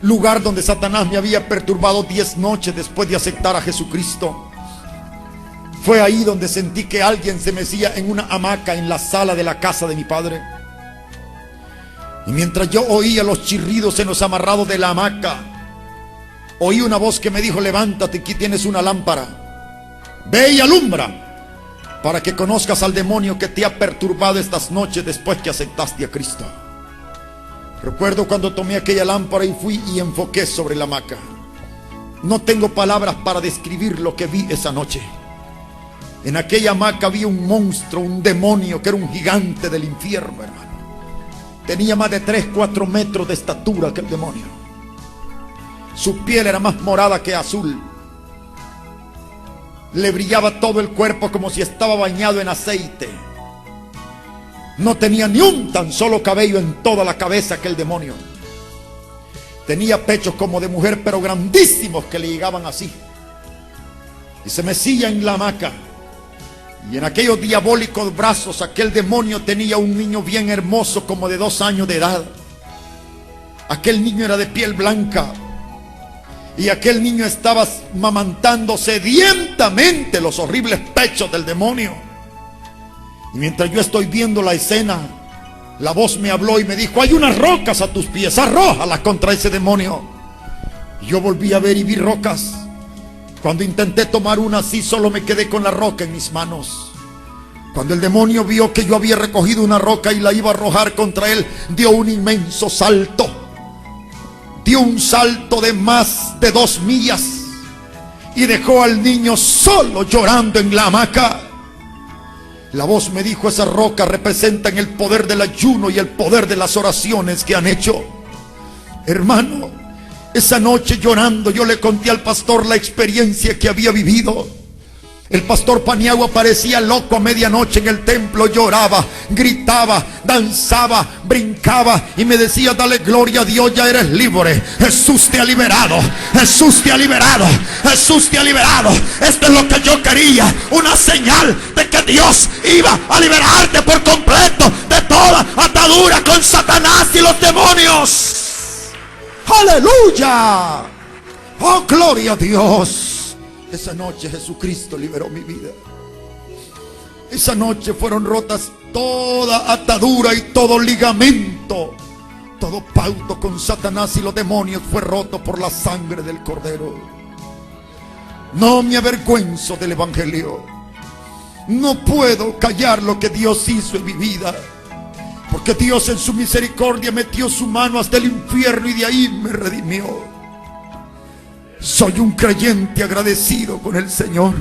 Lugar donde Satanás me había perturbado 10 noches después de aceptar a Jesucristo. Fue ahí donde sentí que alguien se mecía en una hamaca en la sala de la casa de mi padre. Y mientras yo oía los chirridos en los amarrados de la hamaca, oí una voz que me dijo: levántate, aquí tienes una lámpara, ve y alumbra, para que conozcas al demonio que te ha perturbado estas noches después que aceptaste a Cristo. Recuerdo cuando tomé aquella lámpara y fui y enfoqué sobre la hamaca. No tengo palabras para describir lo que vi esa noche. En aquella hamaca había un monstruo, un demonio que era un gigante del infierno, hermano. Tenía más de 3, 4 metros de estatura que el demonio. Su piel era más morada que azul. Le brillaba todo el cuerpo como si estaba bañado en aceite. No tenía ni un tan solo cabello en toda la cabeza aquel demonio. Tenía pechos como de mujer, pero grandísimos, que le llegaban así. Y se mecía en la hamaca. Y en aquellos diabólicos brazos aquel demonio tenía un niño bien hermoso, como de 2 años de edad. Aquel niño era de piel blanca. Y aquel niño estaba mamantando sedientamente los horribles pechos del demonio. Y mientras yo estoy viendo la escena, la voz me habló y me dijo: hay unas rocas a tus pies, arrójalas contra ese demonio. Y yo volví a ver y vi rocas. Cuando intenté tomar una así, solo me quedé con la roca en mis manos. Cuando el demonio vio que yo había recogido una roca y la iba a arrojar contra él, dio un inmenso salto. Dio un salto de más de 2 millas y dejó al niño solo llorando en la hamaca. La voz me dijo: esas rocas representan el poder del ayuno y el poder de las oraciones que han hecho. Hermano, esa noche llorando yo le conté al pastor la experiencia que había vivido. El pastor Paniagua parecía loco a medianoche en el templo. Lloraba, gritaba, danzaba, brincaba y me decía: dale gloria a Dios, ya eres libre. Jesús te ha liberado, Jesús te ha liberado, Jesús te ha liberado. Esto es lo que yo quería, una señal de que Dios iba a liberarte por completo de toda atadura con Satanás y los demonios. ¡Aleluya! ¡Oh, gloria a Dios! Esa noche Jesucristo liberó mi vida. Esa noche fueron rotas toda atadura y todo ligamento. Todo pacto con Satanás y los demonios fue roto por la sangre del Cordero. No me avergüenzo del Evangelio. No puedo callar lo que Dios hizo en mi vida, porque Dios en su misericordia metió su mano hasta el infierno y de ahí me redimió. Soy un creyente agradecido con el Señor.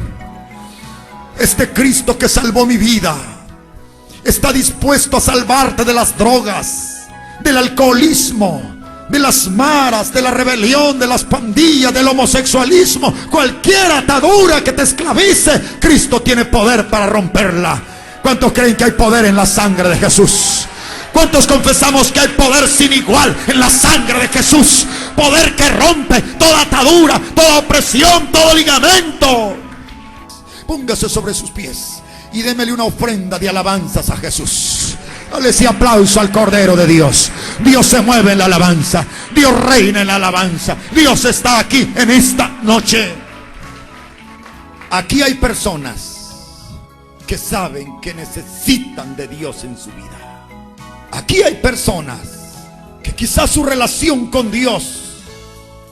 Este Cristo que salvó mi vida está dispuesto a salvarte de las drogas, del alcoholismo, de las maras, de la rebelión, de las pandillas, del homosexualismo. Cualquier atadura que te esclavice, Cristo tiene poder para romperla. ¿Cuántos creen que hay poder en la sangre de Jesús? ¿Cuántos confesamos que hay poder sin igual en la sangre de Jesús? Poder que rompe toda atadura, toda opresión, todo ligamento. Póngase sobre sus pies y démele una ofrenda de alabanzas a Jesús. Dale ese aplauso al Cordero de Dios. Dios se mueve en la alabanza. Dios reina en la alabanza. Dios está aquí en esta noche. Aquí hay personas que saben que necesitan de Dios en su vida. Aquí hay personas que quizás su relación con Dios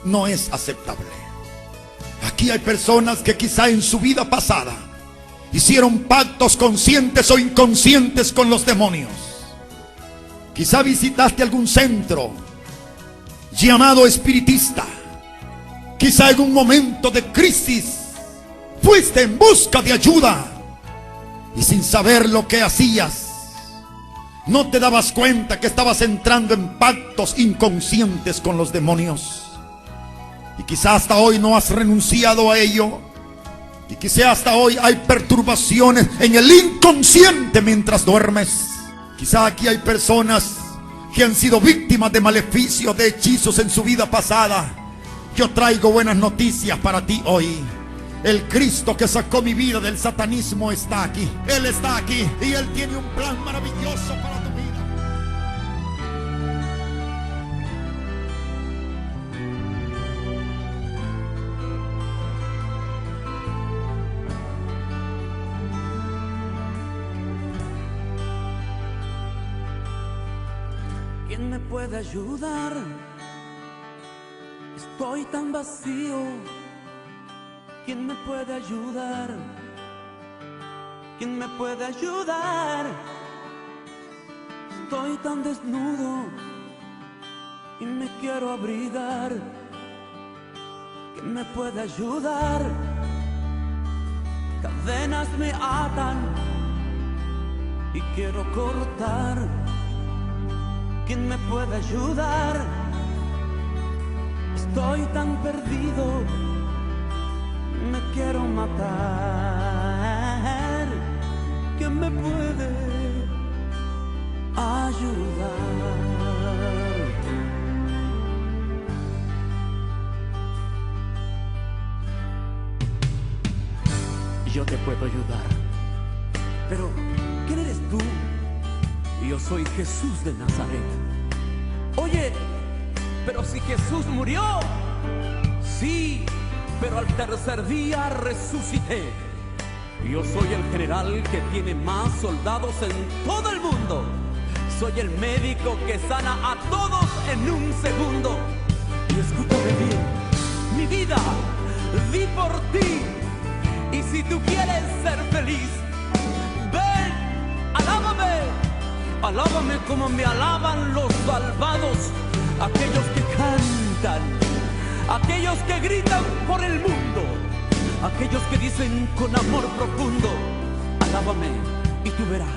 no es aceptable. Aquí hay personas que quizá en su vida pasada hicieron pactos conscientes o inconscientes con los demonios. Quizá visitaste algún centro llamado espiritista. Quizá en un momento de crisis fuiste en busca de ayuda y sin saber lo que hacías, no te dabas cuenta que estabas entrando en pactos inconscientes con los demonios. Y quizá hasta hoy no has renunciado a ello. Y quizá hasta hoy hay perturbaciones en el inconsciente mientras duermes. Quizá aquí hay personas que han sido víctimas de maleficios, de hechizos en su vida pasada. Yo traigo buenas noticias para ti hoy. El Cristo que sacó mi vida del satanismo está aquí. Él está aquí y Él tiene un plan maravilloso para tu vida. ¿Quién me puede ayudar? Estoy tan vacío. ¿Quién me puede ayudar? ¿Quién me puede ayudar? Estoy tan desnudo y me quiero abrigar. ¿Quién me puede ayudar? Cadenas me atan y quiero cortar. ¿Quién me puede ayudar? Estoy tan perdido, me quiero matar. ¿Quién me puede ayudar? Yo te puedo ayudar, pero ¿quién eres tú? Yo soy Jesús de Nazaret. Oye, pero si Jesús murió, sí, pero al tercer día resucité. Yo soy el general que tiene más soldados en todo el mundo. Soy el médico que sana a todos en un segundo. Y escúchame bien, mi vida di por ti. Y si tú quieres ser feliz, ven, alábame. Alábame como me alaban los salvados, aquellos que cantan, aquellos que gritan por el mundo, aquellos que dicen con amor profundo, alábame y tú verás